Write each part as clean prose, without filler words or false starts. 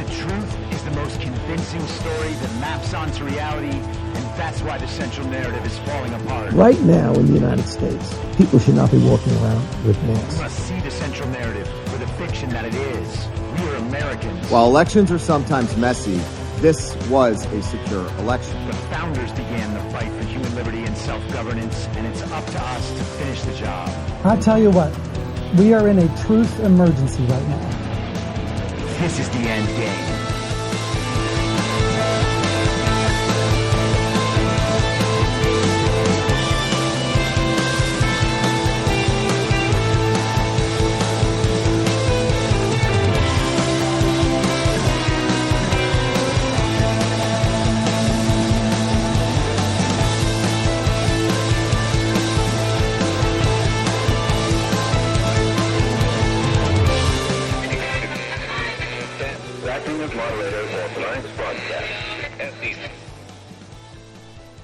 truth is the most convincing story that maps onto reality, and that's why the central narrative is falling apart. Right now in the United States, people should not be walking around with masks. We must see the central narrative for the fiction that it is. We are Americans. While elections are sometimes messy, this was a secure election. The founders began the fight for human liberty and self-governance, and it's up to us to finish the job. I'll tell you what, we are in a truth emergency right now. This is the end game.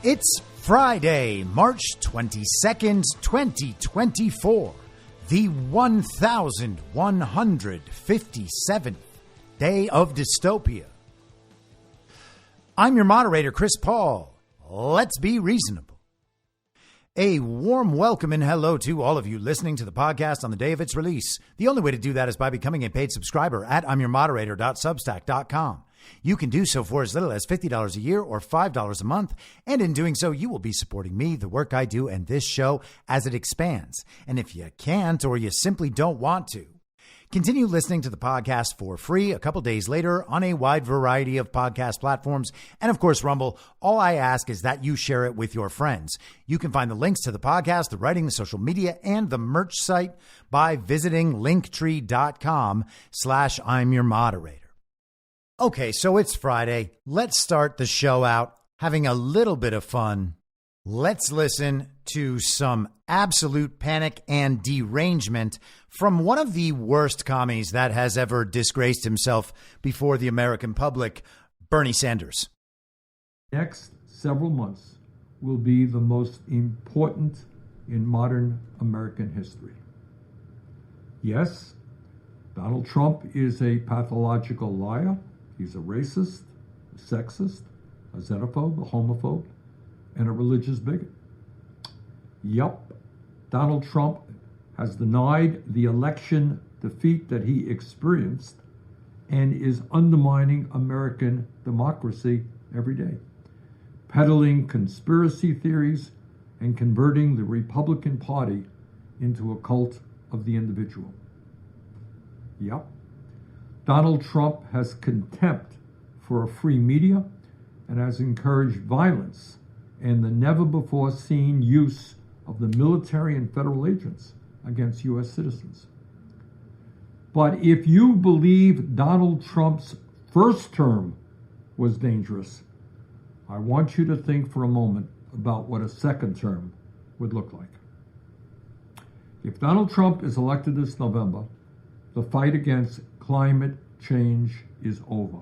It's Friday, March 22nd, 2024, the 1157th day of dystopia. I'm your moderator, Chris Paul. Let's be reasonable. A warm welcome and hello to all of you listening to the podcast on the day of its release. The only way to do that is by becoming a paid subscriber at I'mYourModerator.substack.com. You can do so for as little as $50 a year or $5 a month. And in doing so, you will be supporting me, the work I do, and this show as it expands. And if you can't or you simply don't want to, continue listening to the podcast for free a couple days later on a wide variety of podcast platforms. And of course, Rumble. All I ask is that you share it with your friends. You can find the links to the podcast, the writing, the social media, and the merch site by visiting linktree.com/I'mYourModerator. Okay, so it's Friday. Let's start the show out having a little bit of fun. Let's listen to some absolute panic and derangement from one of the worst commies that has ever disgraced himself before the American public, Bernie Sanders. Next several months will be the most important in modern American history. Yes, Donald Trump is a pathological liar. He's a racist, a sexist, a xenophobe, a homophobe, and a religious bigot. Yup, Donald Trump has denied the election defeat that he experienced and is undermining American democracy every day, peddling conspiracy theories and converting the Republican Party into a cult of the individual. Yup. Donald Trump has contempt for a free media and has encouraged violence and the never-before-seen use of the military and federal agents against U.S. citizens. But if you believe Donald Trump's first term was dangerous, I want you to think for a moment about what a second term would look like. If Donald Trump is elected this November, the fight against climate change is over.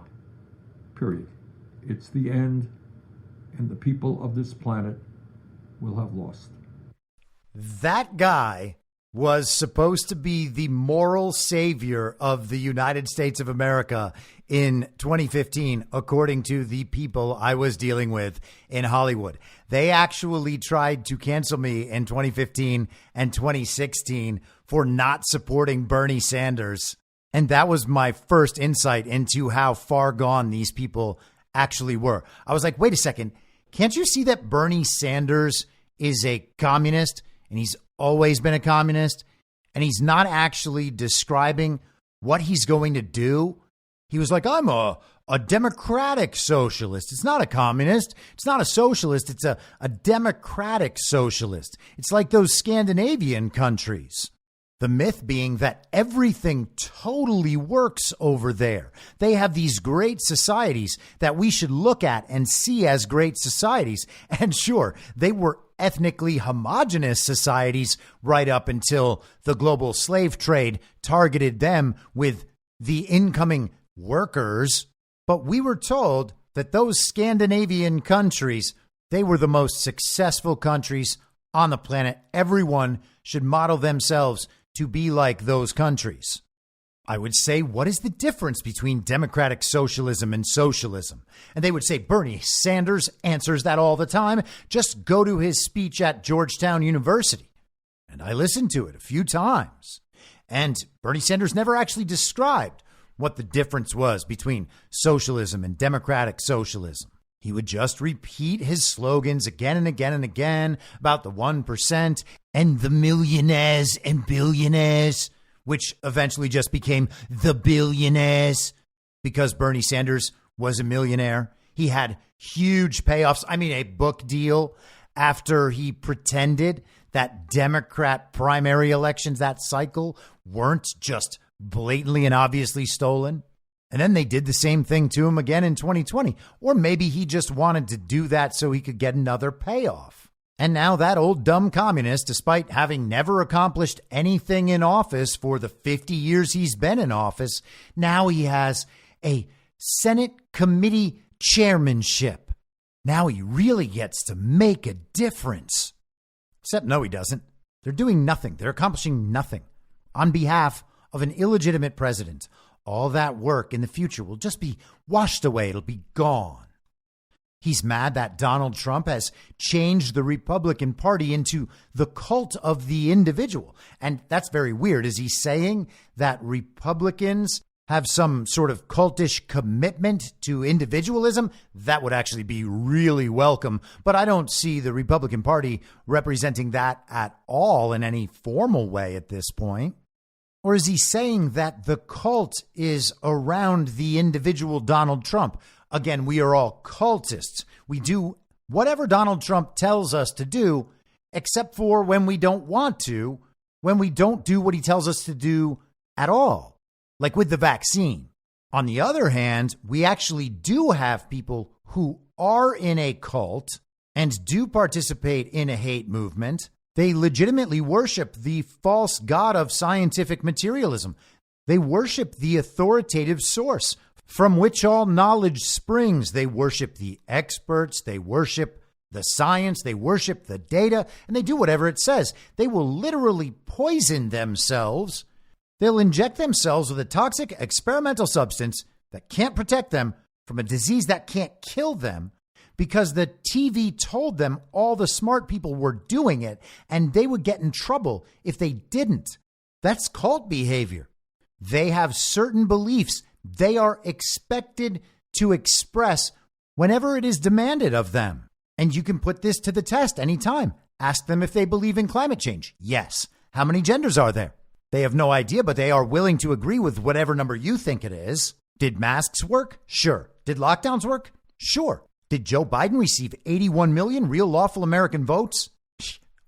Period. It's the end, and the people of this planet will have lost. That guy was supposed to be the moral savior of the United States of America in 2015, according to the people I was dealing with in Hollywood. They actually tried to cancel me in 2015 and 2016 for not supporting Bernie Sanders. And that was my first insight into how far gone these people actually were. I was like, wait a second. Can't you see that Bernie Sanders is a communist and he's always been a communist and he's not actually describing what he's going to do? He was like, I'm a democratic socialist. It's not a communist. It's not a socialist. It's a democratic socialist. It's like those Scandinavian countries. The myth being that everything totally works over there. They have these great societies that we should look at and see as great societies. And sure, they were ethnically homogenous societies right up until the global slave trade targeted them with the incoming workers. But we were told that those Scandinavian countries, they were the most successful countries on the planet. Everyone should model themselves to be like those countries. I would say, what is the difference between democratic socialism and socialism? And they would say, Bernie Sanders answers that all the time. Just go to his speech at Georgetown University. And I listened to it a few times. And Bernie Sanders never actually described what the difference was between socialism and democratic socialism. He would just repeat his slogans again and again and again about the 1% and the millionaires and billionaires, which eventually just became the billionaires because Bernie Sanders was a millionaire. He had huge payoffs. I mean, a book deal after he pretended that Democrat primary elections that cycle weren't just blatantly and obviously stolen. And then they did the same thing to him again in 2020. Or maybe he just wanted to do that so he could get another payoff. And now that old dumb communist, despite having never accomplished anything in office for the 50 years he's been in office, now he has a Senate committee chairmanship. Now he really gets to make a difference. Except no, he doesn't. They're doing nothing. They're accomplishing nothing on behalf of an illegitimate president. All that work in the future will just be washed away. It'll be gone. He's mad that Donald Trump has changed the Republican Party into the cult of the individual. And that's very weird. Is he saying that Republicans have some sort of cultish commitment to individualism? That would actually be really welcome. But I don't see the Republican Party representing that at all in any formal way at this point. Or is he saying that the cult is around the individual Donald Trump? Again, we are all cultists. We do whatever Donald Trump tells us to do, except for when we don't want to, when we don't do what he tells us to do at all, like with the vaccine. On the other hand, we actually do have people who are in a cult and do participate in a hate movement. They legitimately worship the false god of scientific materialism. They worship the authoritative source from which all knowledge springs. They worship the experts. They worship the science. They worship the data, and they do whatever it says. They will literally poison themselves. They'll inject themselves with a toxic experimental substance that can't protect them from a disease that can't kill them, because the TV told them all the smart people were doing it and they would get in trouble if they didn't. That's cult behavior. They have certain beliefs they are expected to express whenever it is demanded of them. And you can put this to the test anytime. Ask them if they believe in climate change. Yes. How many genders are there? They have no idea, but they are willing to agree with whatever number you think it is. Did masks work? Sure. Did lockdowns work? Sure. Did Joe Biden receive 81 million real lawful American votes?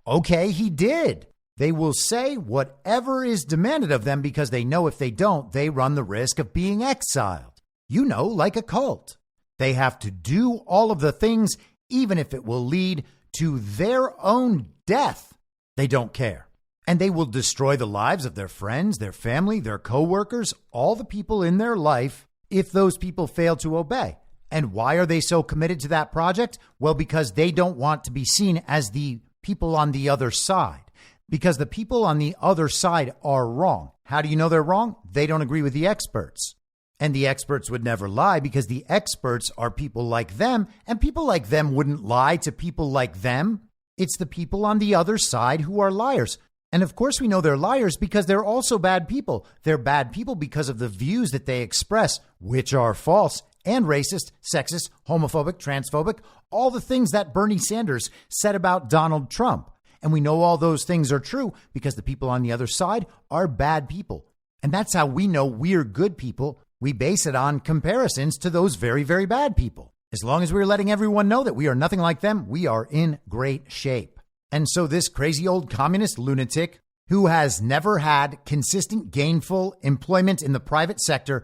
Okay, he did. They will say whatever is demanded of them because they know if they don't, they run the risk of being exiled. You know, like a cult. They have to do all of the things, even if it will lead to their own death. They don't care. And they will destroy the lives of their friends, their family, their coworkers, all the people in their life if those people fail to obey. And why are they so committed to that project? Well, because they don't want to be seen as the people on the other side. Because the people on the other side are wrong. How do you know they're wrong? They don't agree with the experts. And the experts would never lie because the experts are people like them, and people like them wouldn't lie to people like them. It's the people on the other side who are liars. And of course we know they're liars because they're also bad people. They're bad people because of the views that they express, which are false and racist, sexist, homophobic, transphobic, all the things that Bernie Sanders said about Donald Trump. And we know all those things are true because the people on the other side are bad people. And that's how we know we're good people. We base it on comparisons to those very, very bad people. As long as we're letting everyone know that we are nothing like them, we are in great shape. And so this crazy old communist lunatic who has never had consistent gainful employment in the private sector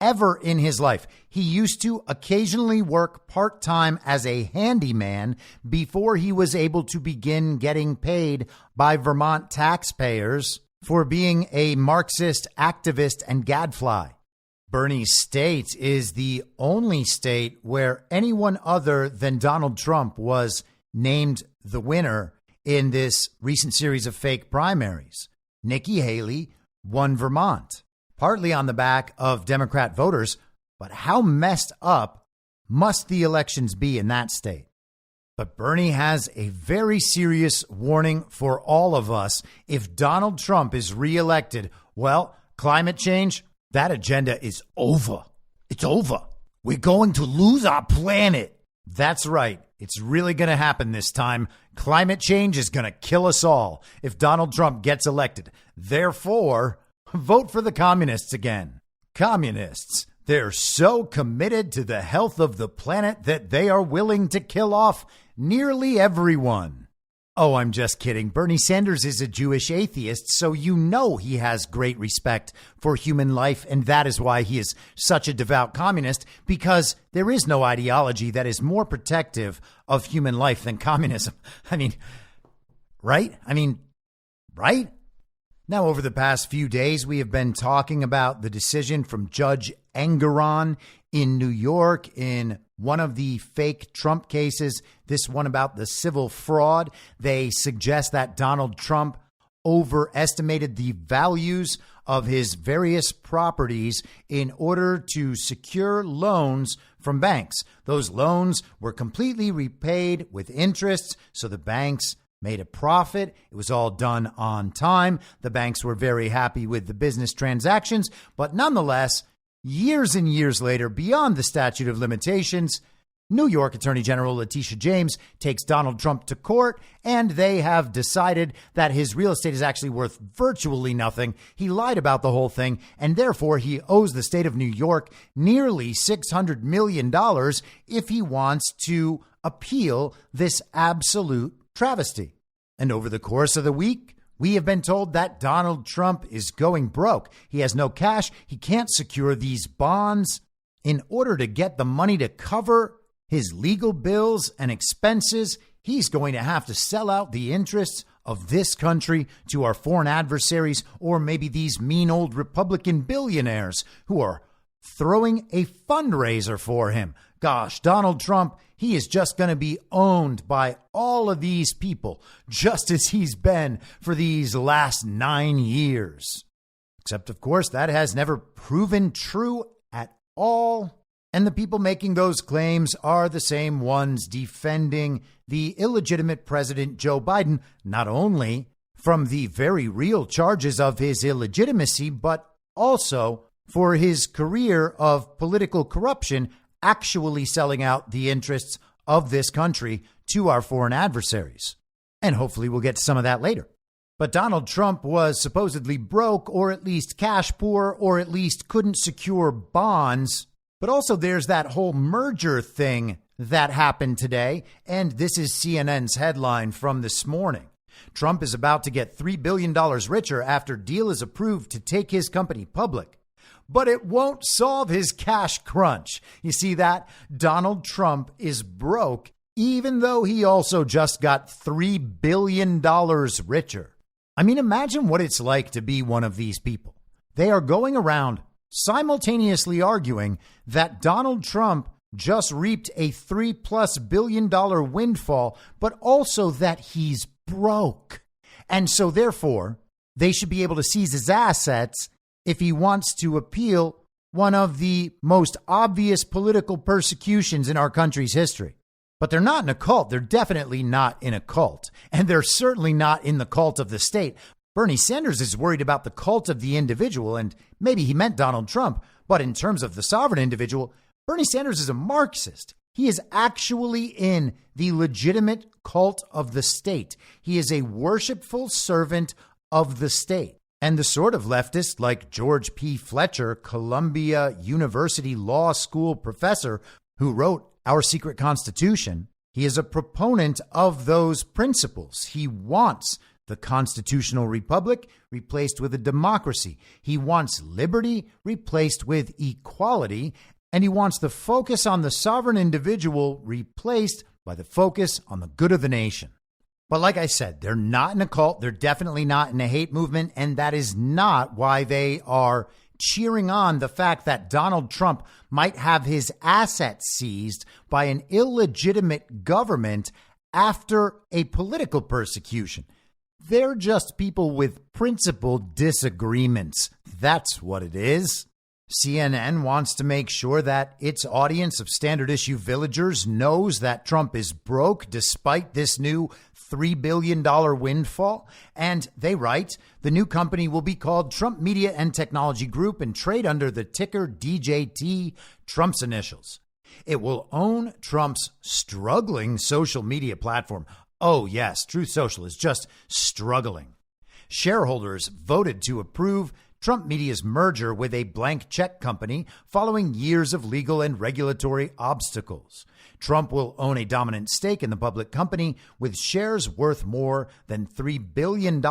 ever in his life. He used to occasionally work part-time as a handyman before he was able to begin getting paid by Vermont taxpayers for being a Marxist activist and gadfly. Bernie's state is the only state where anyone other than Donald Trump was named the winner in this recent series of fake primaries. Nikki Haley won Vermont. partly on the back of Democrat voters. But how messed up must the elections be in that state? But Bernie has a very serious warning for all of us. If Donald Trump is reelected, well, climate change, that agenda is over. It's over. We're going to lose our planet. That's right. It's really going to happen this time. Climate change is going to kill us all if Donald Trump gets elected. Therefore, vote for the communists again. Communists, they're so committed to the health of the planet that they are willing to kill off nearly everyone. Oh, I'm just kidding. Bernie Sanders is a Jewish atheist, so you know he has great respect for human life, and that is why he is such a devout communist, because there is no ideology that is more protective of human life than communism. Right? Now, over the past few days, we have been talking about the decision from Judge Engoron in New York in one of the fake Trump cases, this one about the civil fraud. They suggest that Donald Trump overestimated the values of his various properties in order to secure loans from banks. Those loans were completely repaid with interest, so the banks made a profit. It was all done on time. The banks were very happy with the business transactions, but nonetheless, years and years later, beyond the statute of limitations, New York Attorney General Letitia James takes Donald Trump to court, and they have decided that his real estate is actually worth virtually nothing. He lied about the whole thing, and therefore he owes the state of New York nearly $600 million if he wants to appeal this absolute travesty. And over the course of the week, we have been told that Donald Trump is going broke. He has no cash. He can't secure these bonds. In order to get the money to cover his legal bills and expenses, he's going to have to sell out the interests of this country to our foreign adversaries, or maybe these mean old Republican billionaires who are throwing a fundraiser for him. Gosh, Donald Trump, he is just going to be owned by all of these people, just as he's been for these last 9 years. Except, of course, that has never proven true at all. And the people making those claims are the same ones defending the illegitimate President Joe Biden, not only from the very real charges of his illegitimacy, but also for his career of political corruption, actually selling out the interests of this country to our foreign adversaries. And hopefully we'll get to some of that later. But Donald Trump was supposedly broke, or at least cash poor, or at least couldn't secure bonds. But also there's that whole merger thing that happened today. And this is CNN's headline from this morning. Trump is about to get $3 billion richer after deal is approved to take his company public. But it won't solve his cash crunch. You see that? Donald Trump is broke, even though he also just got $3 billion richer. I mean, imagine what it's like to be one of these people. They are going around simultaneously arguing that Donald Trump just reaped a $3+ billion windfall, but also that he's broke. And so therefore, they should be able to seize his assets if he wants to appeal one of the most obvious political persecutions in our country's history. But they're not in a cult. They're definitely not in a cult. And they're certainly not in the cult of the state. Bernie Sanders is worried about the cult of the individual, and maybe he meant Donald Trump. But in terms of the sovereign individual, Bernie Sanders is a Marxist. He is actually in the legitimate cult of the state. He is a worshipful servant of the state. And the sort of leftist like George P. Fletcher, Columbia University Law School professor who wrote Our Secret Constitution, he is a proponent of those principles. He wants the constitutional republic replaced with a democracy. He wants liberty replaced with equality. And he wants the focus on the sovereign individual replaced by the focus on the good of the nation. But like I said, they're not in a cult. They're definitely not in a hate movement. And that is not why they are cheering on the fact that Donald Trump might have his assets seized by an illegitimate government after a political persecution. They're just people with principled disagreements. That's what it is. CNN wants to make sure that its audience of standard issue villagers knows that Trump is broke despite this new $3 billion windfall. And they write, the new company will be called Trump Media and Technology Group and trade under the ticker DJT, Trump's initials. It will own Trump's struggling social media platform. Oh, yes, Truth Social is just struggling. Shareholders voted to approve Trump Media's merger with a blank check company following years of legal and regulatory obstacles. Trump will own a dominant stake in the public company with shares worth more than $3 billion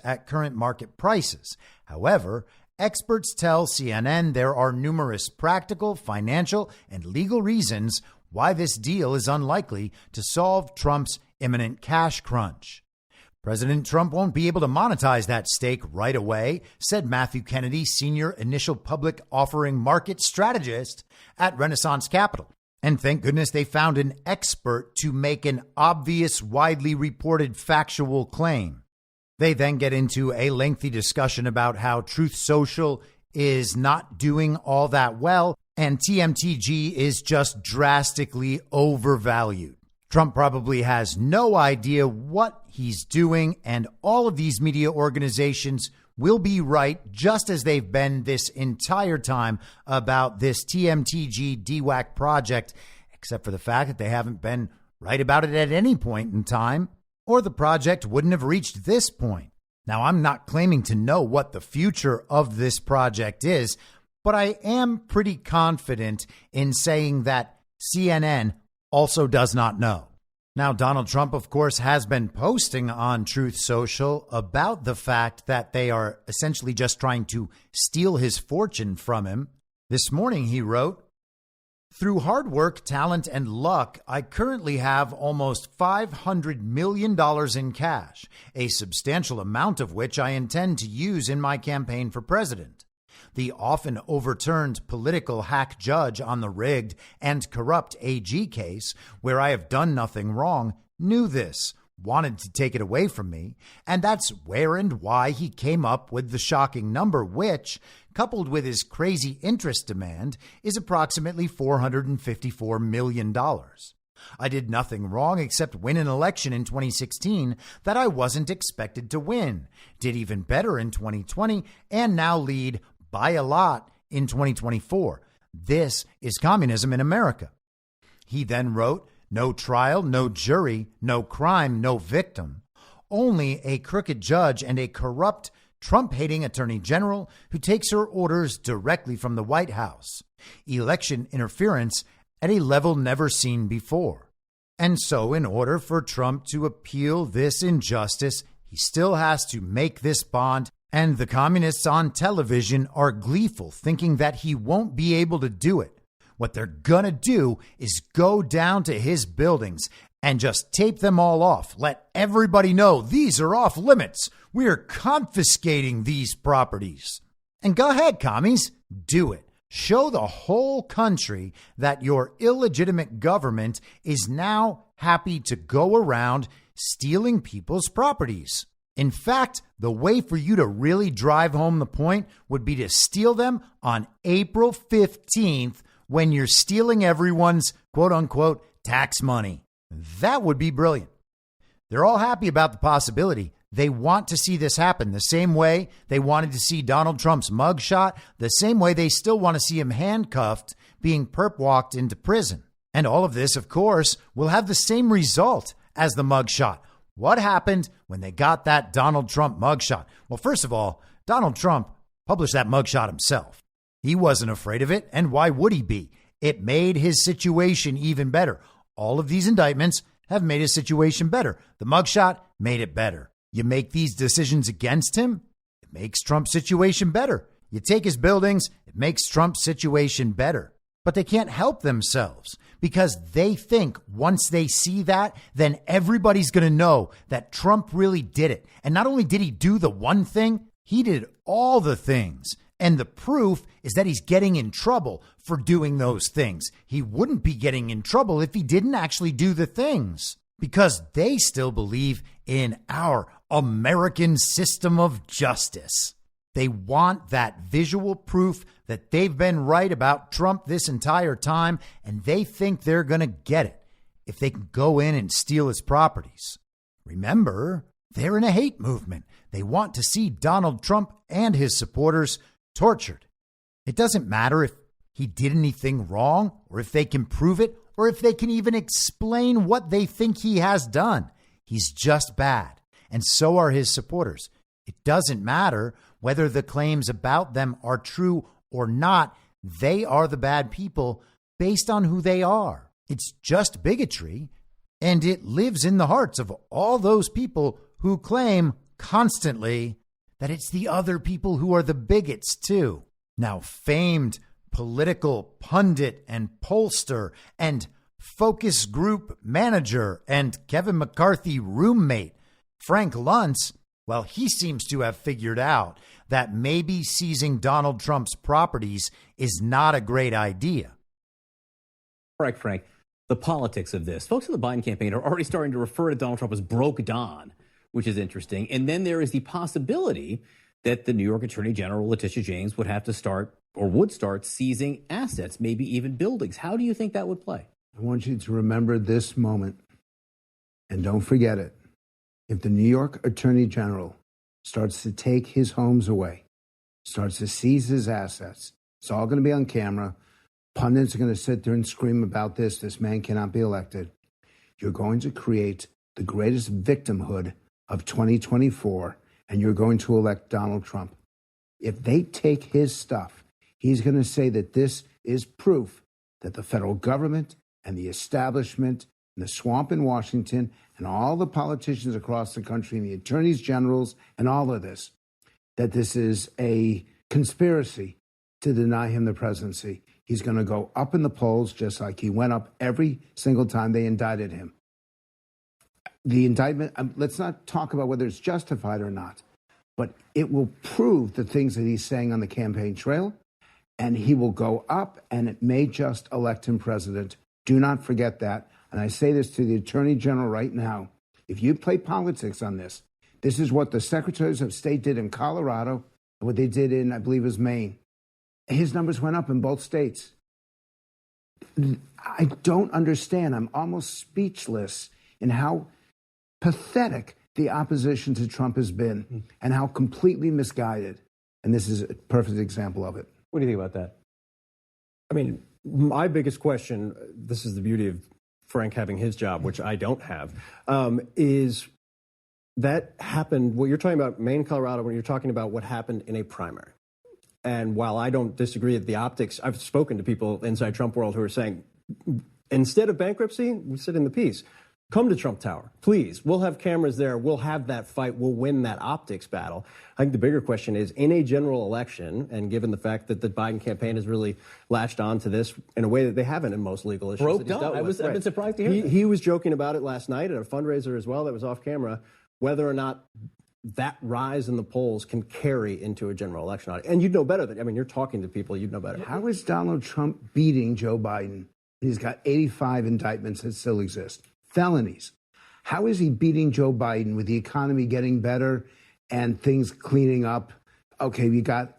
at current market prices. However, experts tell CNN there are numerous practical, financial, and legal reasons why this deal is unlikely to solve Trump's imminent cash crunch. President Trump won't be able to monetize that stake right away, said Matthew Kennedy, senior initial public offering market strategist at Renaissance Capital. And thank goodness they found an expert to make an obvious, widely reported factual claim. They then get into a lengthy discussion about how Truth Social is not doing all that well and TMTG is just drastically overvalued. Trump probably has no idea what he's doing, and all of these media organizations will be right, just as they've been this entire time about this TMTG DWAC project, except for the fact that they haven't been right about it at any point in time, or the project wouldn't have reached this point. Now, I'm not claiming to know what the future of this project is, but I am pretty confident in saying that CNN also does not know. Now, Donald Trump, of course, has been posting on Truth Social about the fact that they are essentially just trying to steal his fortune from him. This morning, he wrote, "Through hard work, talent, and luck, I currently have almost $500 million in cash, a substantial amount of which I intend to use in my campaign for president. The often overturned political hack judge on the rigged and corrupt AG case, where I have done nothing wrong, knew this, wanted to take it away from me, and that's where and why he came up with the shocking number, which, coupled with his crazy interest demand, is approximately $454 million. I did nothing wrong except win an election in 2016 that I wasn't expected to win, did even better in 2020, and now lead by a lot in 2024. This is communism in America." He then wrote, "No trial, no jury, no crime, no victim. Only a crooked judge and a corrupt, Trump-hating attorney general who takes her orders directly from the White House. Election interference at a level never seen before. And so, in order for Trump to appeal this injustice, he still has to make this bond. And the communists on television are gleeful, thinking that he won't be able to do it. What they're gonna do is go down to his buildings and just tape them all off. Let everybody know these are off limits. We're confiscating these properties. And go ahead, commies, do it. Show the whole country that your illegitimate government is now happy to go around stealing people's properties. In fact, the way for you to really drive home the point would be to steal them on April 15th when you're stealing everyone's quote-unquote tax money. That would be brilliant. They're all happy about the possibility. They want to see this happen the same way they wanted to see Donald Trump's mugshot, the same way they still want to see him handcuffed, being perp-walked into prison. And all of this, of course, will have the same result as the mugshot. What happened when they got that Donald Trump mugshot? Well, first of all, Donald Trump published that mugshot himself. He wasn't afraid of it, and why would he be? It made his situation even better. All of these indictments have made his situation better. The mugshot made it better. You make these decisions against him, it makes Trump's situation better. You take his buildings, it makes Trump's situation better. But they can't help themselves because they think once they see that, then everybody's going to know that Trump really did it. And not only did he do the one thing, he did all the things. And the proof is that he's getting in trouble for doing those things. He wouldn't be getting in trouble if he didn't actually do the things because they still believe in our American system of justice. They want that visual proof that they've been right about Trump this entire time, and they think they're going to get it if they can go in and steal his properties. Remember, they're in a hate movement. They want to see Donald Trump and his supporters tortured. It doesn't matter if he did anything wrong, or if they can prove it, or if they can even explain what they think he has done. He's just bad, and so are his supporters. It doesn't matter whether the claims about them are true or not. They are the bad people based on who they are. It's just bigotry, and it lives in the hearts of all those people who claim constantly that it's the other people who are the bigots too. Now, famed political pundit and pollster and focus group manager and Kevin McCarthy roommate Frank Luntz, well, he seems to have figured out that maybe seizing Donald Trump's properties is not a great idea. All right, Frank, the politics of this. Folks in the Biden campaign are already starting to refer to Donald Trump as broke Don, which is interesting. And then there is the possibility that the New York Attorney General, Letitia James, would have to start or would start seizing assets, maybe even buildings. How do you think that would play? I want you to remember this moment, and don't forget it. If the New York Attorney General starts to take his homes away, starts to seize his assets, it's all going to be on camera. Pundits are going to sit there and scream about this. This man cannot be elected. You're going to create the greatest victimhood of 2024, and you're going to elect Donald Trump. If they take his stuff, he's going to say that this is proof that the federal government and the establishment and the swamp in Washington and all the politicians across the country and the attorneys generals and all of this, that this is a conspiracy to deny him the presidency. He's going to go up in the polls just like he went up every single time they indicted him. The indictment, let's not talk about whether it's justified or not, but it will prove the things that he's saying on the campaign trail, and he will go up, and it may just elect him president. Do not forget that. And I say this to the Attorney General right now. If you play politics on this, this is what the secretaries of state did in Colorado and what they did in, I believe, is Maine. His numbers went up in both states. I don't understand. I'm almost speechless in how pathetic the opposition to Trump has been and how completely misguided. And this is a perfect example of it. What do you think about that? I mean, my biggest question, this is the beauty of Frank having his job, which I don't have, is that happened, what you're talking about, Maine, Colorado, when you're talking about what happened in a primary. And while I don't disagree with the optics, I've spoken to people inside Trump world who are saying, instead of bankruptcy, we sit in the peace. Come to Trump Tower, please. We'll have cameras there. We'll have that fight. We'll win that optics battle. I think the bigger question is, in a general election, and given the fact that the Biden campaign has really latched on to this in a way that they haven't in most legal issues. Broke Don. I've been surprised to hear that. He was joking about it last night at a fundraiser as well that was off camera, whether or not that rise in the polls can carry into a general election. And you'd know better than, I mean, you're talking to people, you'd know better. How is Donald Trump beating Joe Biden? He's got 85 indictments that still exist. Felonies. How is he beating Joe Biden with the economy getting better and things cleaning up? Okay, you got,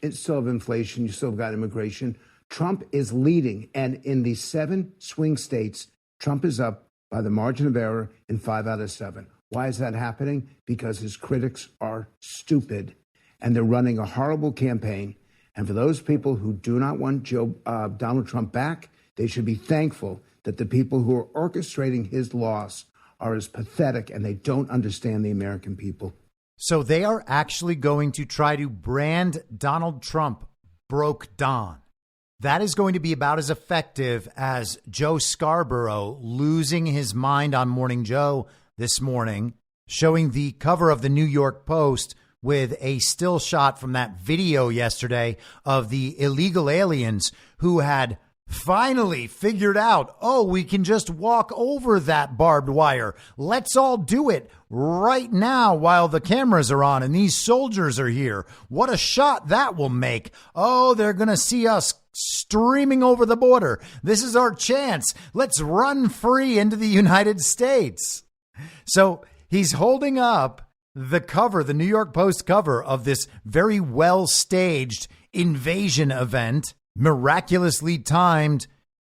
it's still have inflation, you still have got immigration. Trump is leading, and in the 7 swing states, Trump is up by the margin of error in 5 out of 7. Why is that happening? Because his critics are stupid, and they're running a horrible campaign. And for those people who do not want Donald Trump back, they should be thankful that the people who are orchestrating his loss are as pathetic, and they don't understand the American people. So they are actually going to try to brand Donald Trump broke Don. That is going to be about as effective as Joe Scarborough losing his mind on Morning Joe this morning, showing the cover of the New York Post with a still shot from that video yesterday of the illegal aliens who had finally figured out, oh, we can just walk over that barbed wire. Let's all do it right now while the cameras are on and these soldiers are here. What a shot that will make. Oh, they're going to see us streaming over the border. This is our chance. Let's run free into the United States. So he's holding up the cover, the New York Post cover of this very well staged invasion event, miraculously timed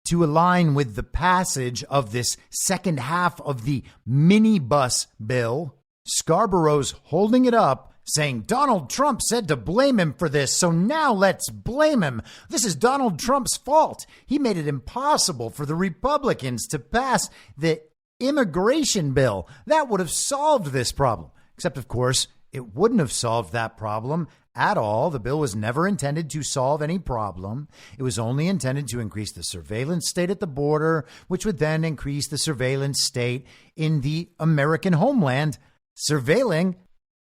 to align with the passage of this second half of the minibus bill. Scarborough's holding it up, saying Donald Trump said to blame him for this, so now let's blame him. This is Donald Trump's fault. He made it impossible for the Republicans to pass the immigration bill. That would have solved this problem. Except, of course, it wouldn't have solved that problem at all. The bill was never intended to solve any problem. It was only intended to increase the surveillance state at the border, which would then increase the surveillance state in the American homeland, surveilling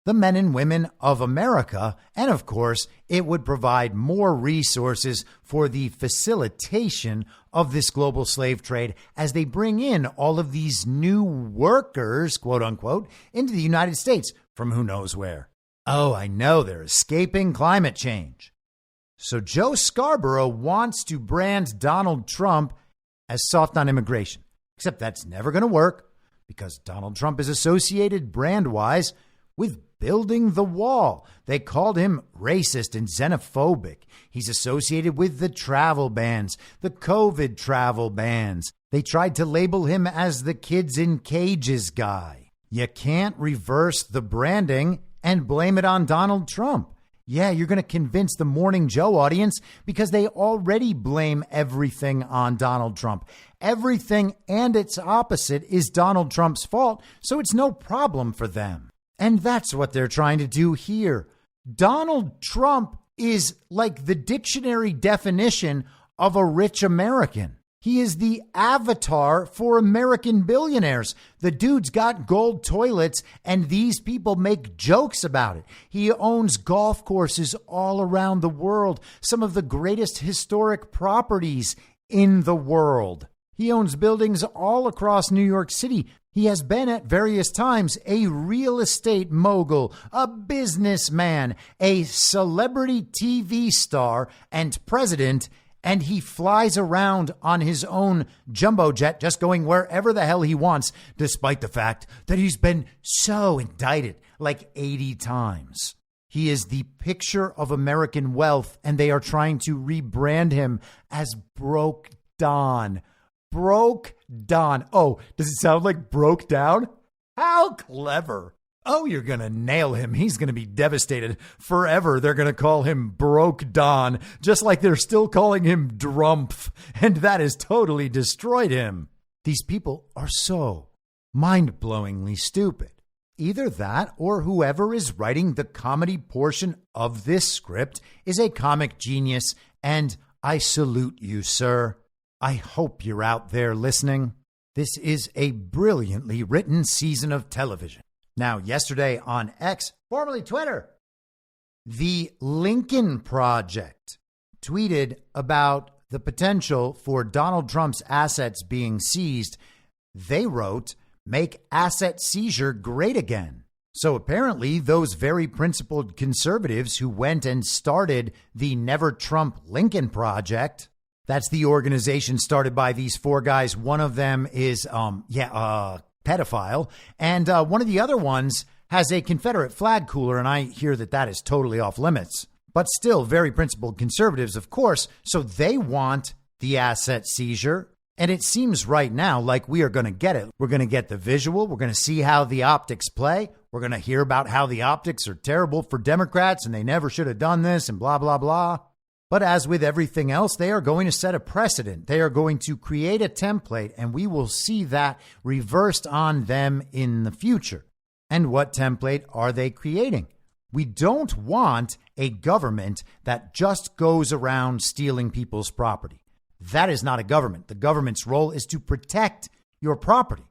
the men and women of America. And of course, it would provide more resources for the facilitation of this global slave trade as they bring in all of these new workers, quote unquote, into the United States from who knows where. Oh, I know, they're escaping climate change. So Joe Scarborough wants to brand Donald Trump as soft on immigration, except that's never going to work because Donald Trump is associated brand-wise with building the wall. They called him racist and xenophobic. He's associated with the travel bans, the COVID travel bans. They tried to label him as the kids in cages guy. You can't reverse the branding and blame it on Donald Trump. Yeah, you're going to convince the Morning Joe audience because they already blame everything on Donald Trump. Everything and its opposite is Donald Trump's fault, so it's no problem for them. And that's what they're trying to do here. Donald Trump is like the dictionary definition of a rich American. He is the avatar for American billionaires. The dude's got gold toilets, and these people make jokes about it. He owns golf courses all around the world, some of the greatest historic properties in the world. He owns buildings all across New York City. He has been at various times a real estate mogul, a businessman, a celebrity TV star, and president. And he flies around on his own jumbo jet, just going wherever the hell he wants, despite the fact that he's been so indicted like 80 times. He is the picture of American wealth, and they are trying to rebrand him as Broke Don. Broke Don. Oh, does it sound like broke down? How clever. Oh, you're going to nail him. He's going to be devastated forever. They're going to call him Broke Don, just like they're still calling him Drumpf. And that has totally destroyed him. These people are so mind-blowingly stupid. Either that or whoever is writing the comedy portion of this script is a comic genius, and I salute you, sir. I hope you're out there listening. This is a brilliantly written season of television. Now, yesterday on X, formerly Twitter, the Lincoln Project tweeted about the potential for Donald Trump's assets being seized. They wrote, "Make asset seizure great again." So apparently those very principled conservatives who went and started the Never Trump Lincoln Project, that's the organization started by these four guys. One of them is, pedophile. And one of the other ones has a Confederate flag cooler. And I hear that that is totally off limits, but still very principled conservatives, of course. So they want the asset seizure. And it seems right now like we are going to get it. We're going to get the visual. We're going to see how the optics play. We're going to hear about how the optics are terrible for Democrats and they never should have done this and blah, blah, blah. But as with everything else, they are going to set a precedent. They are going to create a template, and we will see that reversed on them in the future. And what template are they creating? We don't want a government that just goes around stealing people's property. That is not a government. The government's role is to protect your property.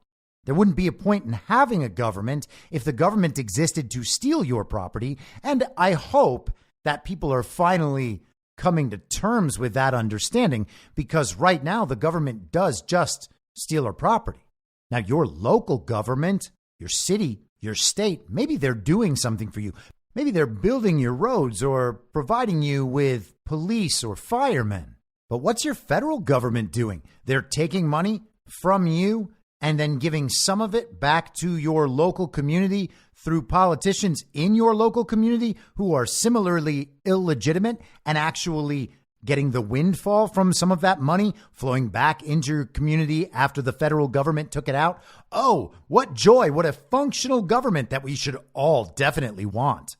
There wouldn't be a point in having a government if the government existed to steal your property. And I hope that people are finally coming to terms with that understanding, because right now the government does just steal our property. Now, your local government, your city, your state, maybe they're doing something for you. Maybe they're building your roads or providing you with police or firemen. But what's your federal government doing? They're taking money from you and then giving some of it back to your local community through politicians in your local community who are similarly illegitimate and actually getting the windfall from some of that money flowing back into your community after the federal government took it out. Oh, what joy. What a functional government that we should all definitely want.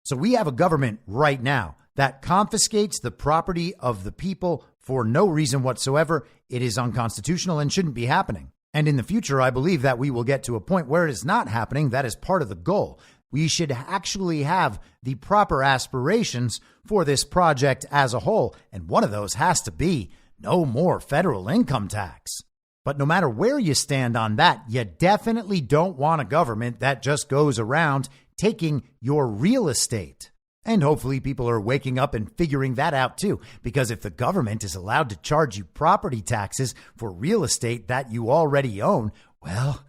So we have a government right now that confiscates the property of the people for no reason whatsoever. It is unconstitutional and shouldn't be happening. And in the future, I believe that we will get to a point where it is not happening. That is part of the goal. We should actually have the proper aspirations for this project as a whole. And one of those has to be no more federal income tax. But no matter where you stand on that, you definitely don't want a government that just goes around taking your real estate. And hopefully people are waking up and figuring that out too, because if the government is allowed to charge you property taxes for real estate that you already own, well,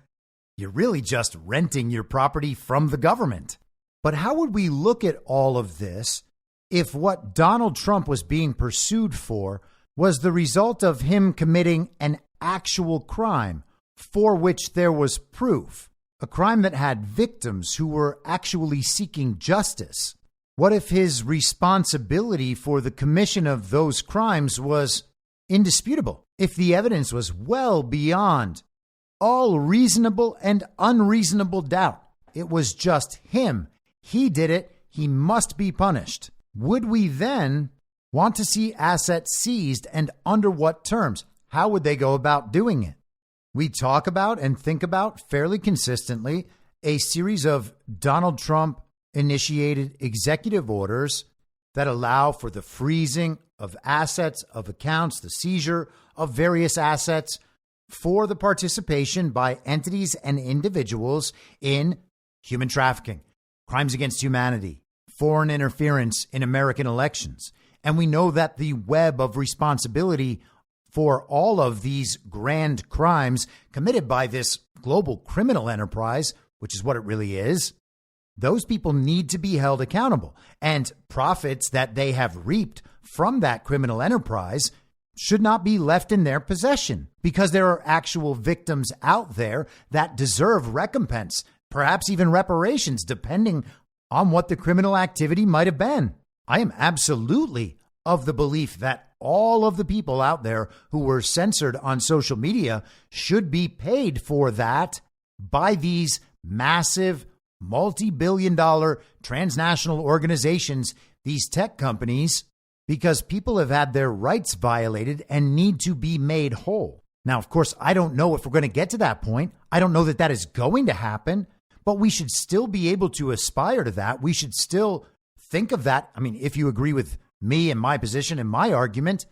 you're really just renting your property from the government. But how would we look at all of this if what Donald Trump was being pursued for was the result of him committing an actual crime for which there was proof, a crime that had victims who were actually seeking justice? What if his responsibility for the commission of those crimes was indisputable? If the evidence was well beyond all reasonable and unreasonable doubt, it was just him. He did it. He must be punished. Would we then want to see assets seized, and under what terms? How would they go about doing it? We talk about and think about fairly consistently a series of Donald Trump initiated executive orders that allow for the freezing of assets, of accounts, the seizure of various assets for the participation by entities and individuals in human trafficking, crimes against humanity, foreign interference in American elections. And we know that the web of responsibility for all of these grand crimes committed by this global criminal enterprise, which is what it really is, those people need to be held accountable. And profits that they have reaped from that criminal enterprise should not be left in their possession, because there are actual victims out there that deserve recompense, perhaps even reparations, depending on what the criminal activity might have been. I am absolutely of the belief that all of the people out there who were censored on social media should be paid for that by these massive multi-billion-dollar transnational organizations, these tech companies, because people have had their rights violated and need to be made whole. Now, of course, I don't know if we're going to get to that point. I don't know that that is going to happen, but we should still be able to aspire to that. We should still think of that. I mean, if you agree with me and my position and my argument,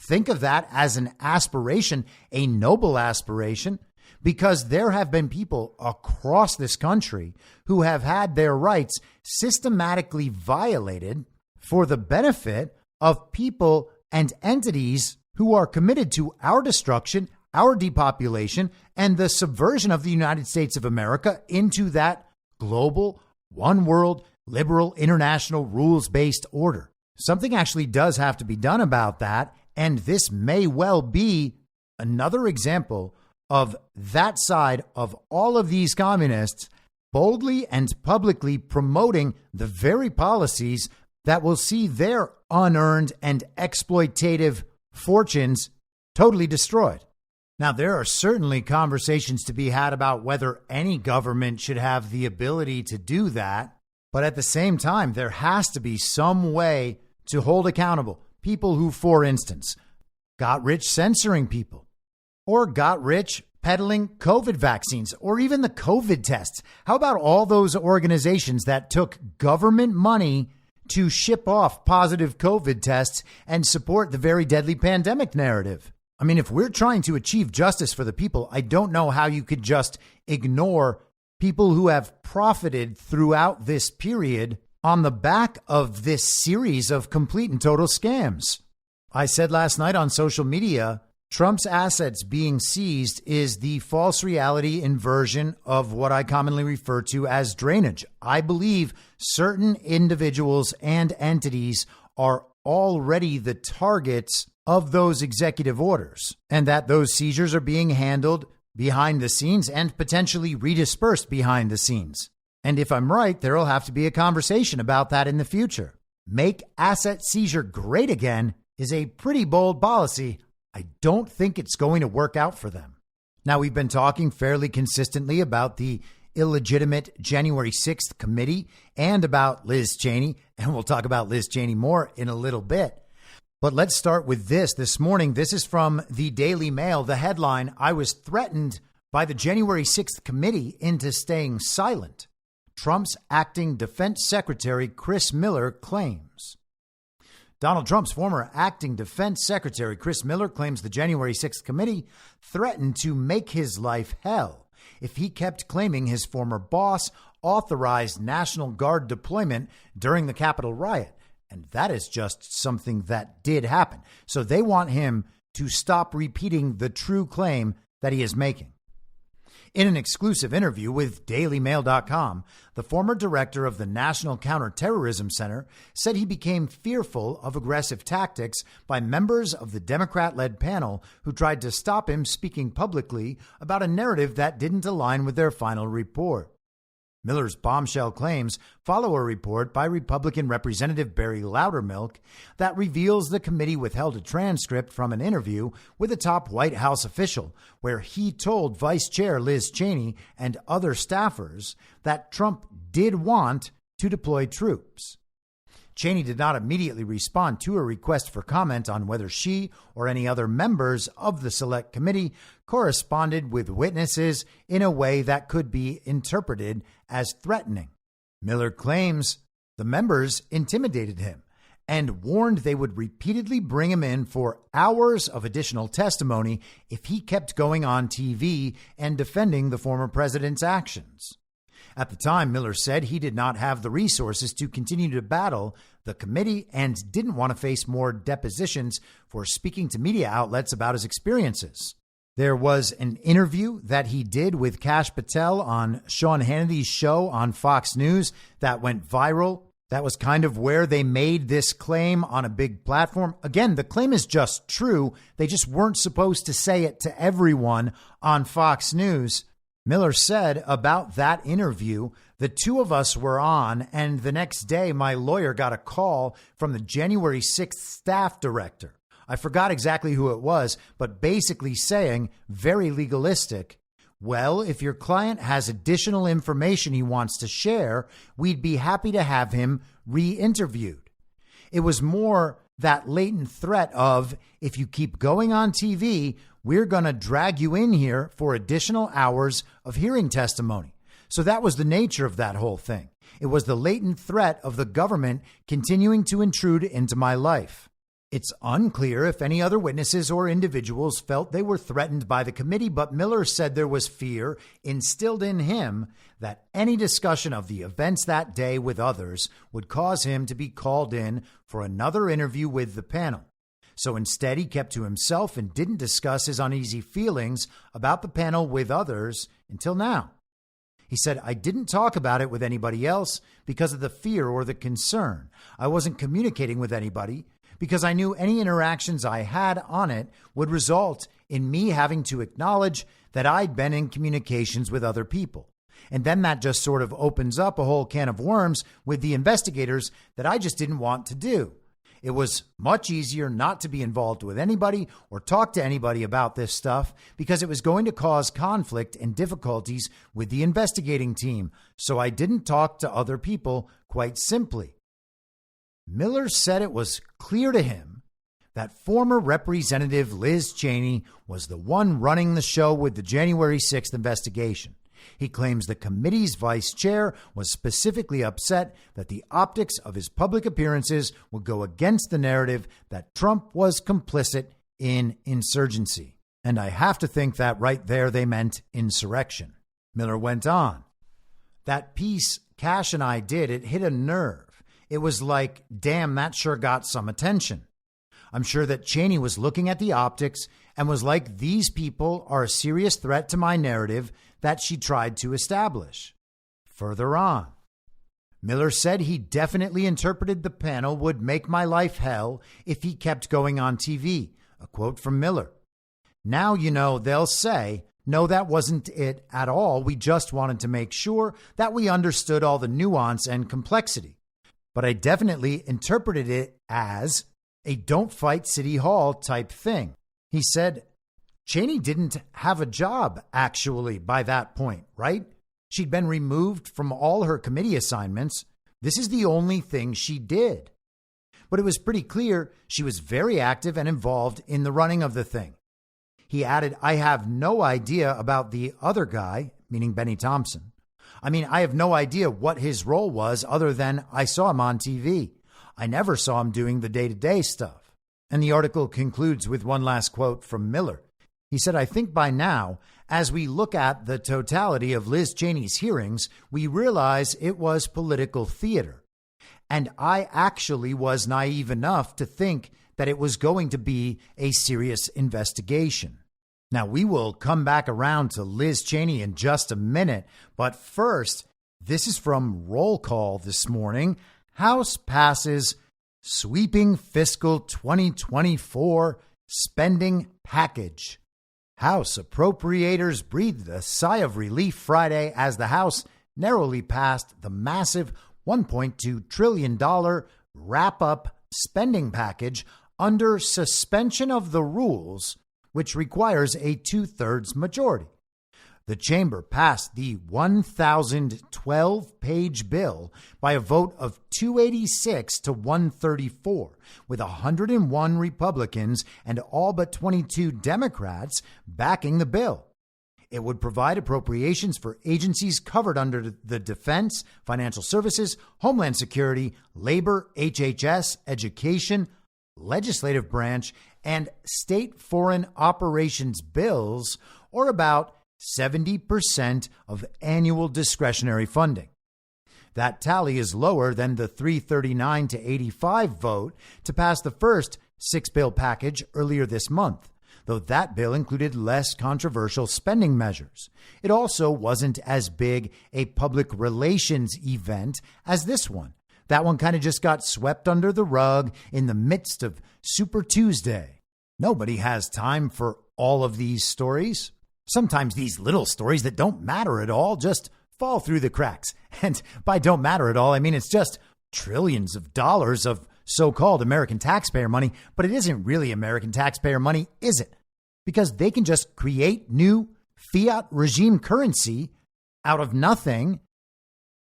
think of that as an aspiration, a noble aspiration, because there have been people across this country who have had their rights systematically violated for the benefit of people and entities who are committed to our destruction, our depopulation, and the subversion of the United States of America into that global, one world, liberal, international, rules-based order. Something actually does have to be done about that, and this may well be another example of that side of all of these communists boldly and publicly promoting the very policies that will see their unearned and exploitative fortunes totally destroyed. Now, there are certainly conversations to be had about whether any government should have the ability to do that. But at the same time, there has to be some way to hold accountable people who, for instance, got rich censoring people or got rich peddling COVID vaccines or even the COVID tests. How about all those organizations that took government money to ship off positive COVID tests and support the very deadly pandemic narrative? I mean, if we're trying to achieve justice for the people, I don't know how you could just ignore people who have profited throughout this period on the back of this series of complete and total scams. I said last night on social media, Trump's assets being seized is the false reality inversion of what I commonly refer to as drainage. I believe certain individuals and entities are already the targets of those executive orders, and that those seizures are being handled behind the scenes and potentially redispersed behind the scenes. And if I'm right, there'll have to be a conversation about that in the future. Make asset seizure great again is a pretty bold policy. I don't think it's going to work out for them. Now, we've been talking fairly consistently about the illegitimate January 6th committee and about Liz Cheney, and we'll talk about Liz Cheney more in a little bit. But let's start with this morning. This is from the Daily Mail. The headline, I was threatened by the January 6th committee into staying silent. Trump's acting defense secretary, Chris Miller, claims. Donald Trump's former acting defense secretary, Chris Miller, claims the January 6th committee threatened to make his life hell if he kept claiming his former boss authorized National Guard deployment during the Capitol riot. And that is just something that did happen. So they want him to stop repeating the true claim that he is making. In an exclusive interview with DailyMail.com, the former director of the National Counterterrorism Center said he became fearful of aggressive tactics by members of the Democrat-led panel who tried to stop him speaking publicly about a narrative that didn't align with their final report. Miller's bombshell claims follow a report by Republican Representative Barry Loudermilk that reveals the committee withheld a transcript from an interview with a top White House official where he told Vice Chair Liz Cheney and other staffers that Trump did want to deploy troops. Cheney did not immediately respond to a request for comment on whether she or any other members of the Select Committee corresponded with witnesses in a way that could be interpreted as threatening. Miller claims the members intimidated him and warned they would repeatedly bring him in for hours of additional testimony if he kept going on TV and defending the former president's actions. At the time, Miller said he did not have the resources to continue to battle the committee and didn't want to face more depositions for speaking to media outlets about his experiences. There was an interview that he did with Kash Patel on Sean Hannity's show on Fox News that went viral. That was kind of where they made this claim on a big platform. Again, the claim is just true. They just weren't supposed to say it to everyone on Fox News. Miller said about that interview, the two of us were on, and the next day my lawyer got a call from the January 6th staff director. I forgot exactly who it was, but basically saying, very legalistic, well, if your client has additional information he wants to share, we'd be happy to have him re-interviewed. It was more that latent threat of, if you keep going on TV, we're going to drag you in here for additional hours of hearing testimony. So that was the nature of that whole thing. It was the latent threat of the government continuing to intrude into my life. It's unclear if any other witnesses or individuals felt they were threatened by the committee, but Miller said there was fear instilled in him that any discussion of the events that day with others would cause him to be called in for another interview with the panel. So instead, he kept to himself and didn't discuss his uneasy feelings about the panel with others until now. He said, I didn't talk about it with anybody else because of the fear or the concern. I wasn't communicating with anybody because I knew any interactions I had on it would result in me having to acknowledge that I'd been in communications with other people. And then that just sort of opens up a whole can of worms with the investigators that I just didn't want to do. It was much easier not to be involved with anybody or talk to anybody about this stuff because it was going to cause conflict and difficulties with the investigating team. So I didn't talk to other people, quite simply. Miller said it was clear to him that former Representative Liz Cheney was the one running the show with the January 6th investigation. He claims the committee's vice chair was specifically upset that the optics of his public appearances would go against the narrative that Trump was complicit in insurgency. And I have to think that right there they meant insurrection. Miller went on. That piece Kash and I did, it hit a nerve. It was like, damn, that sure got some attention. I'm sure that Cheney was looking at the optics and was like, these people are a serious threat to my narrative that she tried to establish. Further on, Miller said he definitely interpreted the panel would make my life hell if he kept going on TV. A quote from Miller. Now, they'll say No, that wasn't it at all. We just wanted to make sure that we understood all the nuance and complexity. But I definitely interpreted it as a don't fight City Hall type thing. He said Cheney didn't have a job, actually, by that point, right? She'd been removed from all her committee assignments. This is the only thing she did. But it was pretty clear she was very active and involved in the running of the thing. He added, I have no idea about the other guy, meaning Benny Thompson. I mean, I have no idea what his role was other than I saw him on TV. I never saw him doing the day-to-day stuff. And the article concludes with one last quote from Miller. He said, I think by now, as we look at the totality of Liz Cheney's hearings, we realize it was political theater. And I actually was naive enough to think that it was going to be a serious investigation. Now, we will come back around to Liz Cheney in just a minute, but first, this is from Roll Call this morning. House passes sweeping fiscal 2024 spending package. House appropriators breathed a sigh of relief Friday as the House narrowly passed the massive $1.2 trillion wrap-up spending package under suspension of the rules, which requires a 2/3 majority. The chamber passed the 1,012-page bill by a vote of 286 to 134, with 101 Republicans and all but 22 Democrats backing the bill. It would provide appropriations for agencies covered under the Defense, Financial Services, Homeland Security, Labor, HHS, Education, Legislative Branch, and State Foreign Operations bills, or about 70% of annual discretionary funding. That tally is lower than the 339 to 85 vote to pass the first six-bill package earlier this month, though that bill included less controversial spending measures. It also wasn't as big a public relations event as this one. That one kind of just got swept under the rug in the midst of Super Tuesday. Nobody has time for all of these stories. Sometimes these little stories that don't matter at all just fall through the cracks. And by don't matter at all, I mean it's just trillions of dollars of so-called American taxpayer money, but it isn't really American taxpayer money, is it? Because they can just create new fiat regime currency out of nothing.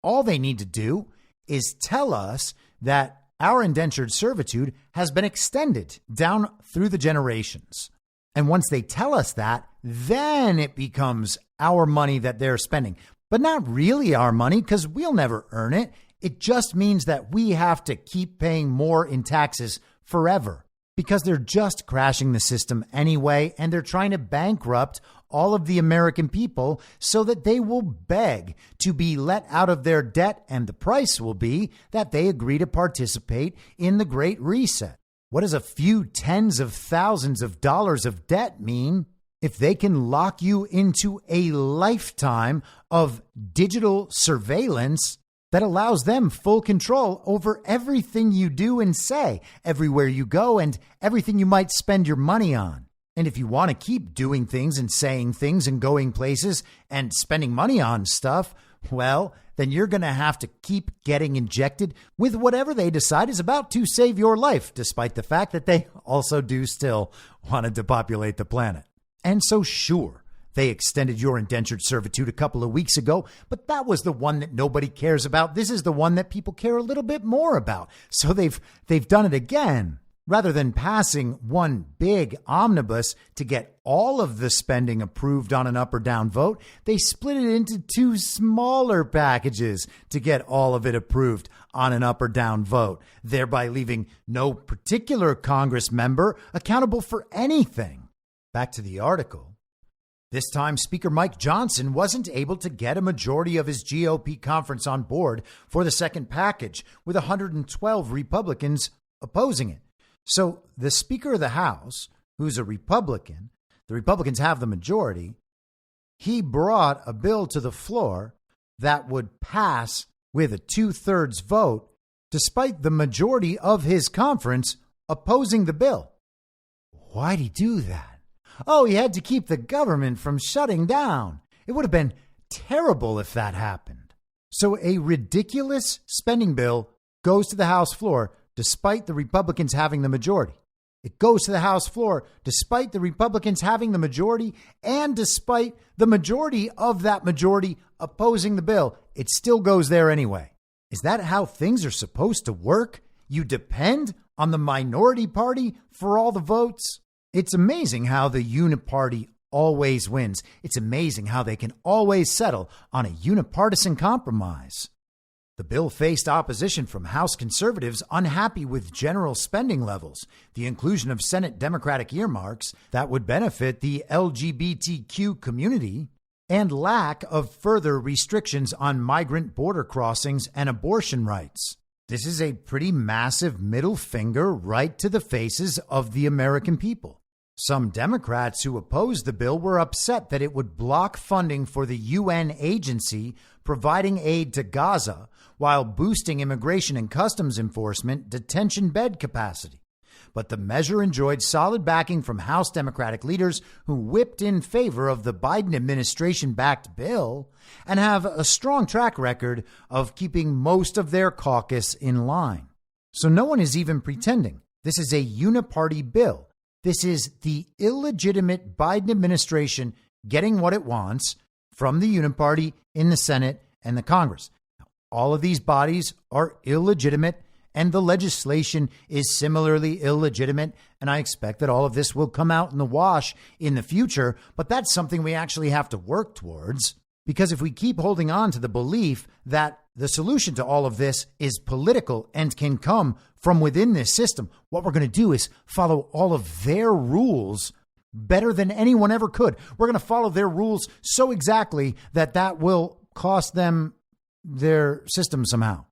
All they need to do is tell us that our indentured servitude has been extended down through the generations. And once they tell us that, then it becomes our money that they're spending. But not really our money, because we'll never earn it. It just means that we have to keep paying more in taxes forever, because they're just crashing the system anyway, and they're trying to bankrupt all of the American people so that they will beg to be let out of their debt, and the price will be that they agree to participate in the Great Reset. What does a few tens of thousands of dollars of debt mean if they can lock you into a lifetime of digital surveillance that allows them full control over everything you do and say, everywhere you go, and everything you might spend your money on? And if you want to keep doing things and saying things and going places and spending money on stuff, well, then you're going to have to keep getting injected with whatever they decide is about to save your life, despite the fact that they also do still want to depopulate the planet. And so sure, they extended your indentured servitude a couple of weeks ago, but that was the one that nobody cares about. This is the one that people care a little bit more about. So they've done it again. Rather than passing one big omnibus to get all of the spending approved on an up or down vote, they split it into two smaller packages to get all of it approved on an up or down vote, thereby leaving no particular Congress member accountable for anything. Back to the article. This time, Speaker Mike Johnson wasn't able to get a majority of his GOP conference on board for the second package, with 112 Republicans opposing it. So the Speaker of the House, who's a Republican, the Republicans have the majority, he brought a bill to the floor that would pass with a 2/3 vote, despite the majority of his conference opposing the bill. Why'd he do that? Oh, he had to keep the government from shutting down. It would have been terrible if that happened. So a ridiculous spending bill goes to the House floor despite the Republicans having the majority. It goes to the House floor despite the Republicans having the majority and despite the majority of that majority opposing the bill. It still goes there anyway. Is that how things are supposed to work? You depend on the minority party for all the votes? It's amazing how the uniparty always wins. It's amazing how they can always settle on a unipartisan compromise. The bill faced opposition from House conservatives unhappy with general spending levels, the inclusion of Senate Democratic earmarks that would benefit the LGBTQ community, and lack of further restrictions on migrant border crossings and abortion rights. This is a pretty massive middle finger right to the faces of the American people. Some Democrats who opposed the bill were upset that it would block funding for the UN agency providing aid to Gaza while boosting immigration and customs enforcement detention bed capacity. But the measure enjoyed solid backing from House Democratic leaders who whipped in favor of the Biden administration-backed bill and have a strong track record of keeping most of their caucus in line. So no one is even pretending this is a uniparty bill. This is the illegitimate Biden administration getting what it wants from the uniparty in the Senate and the Congress. All of these bodies are illegitimate, and the legislation is similarly illegitimate. And I expect that all of this will come out in the wash in the future. But that's something we actually have to work towards, because if we keep holding on to the belief that the solution to all of this is political and can come from within this system, what we're going to do is follow all of their rules better than anyone ever could. We're going to follow their rules so exactly that that will cost them their system somehow.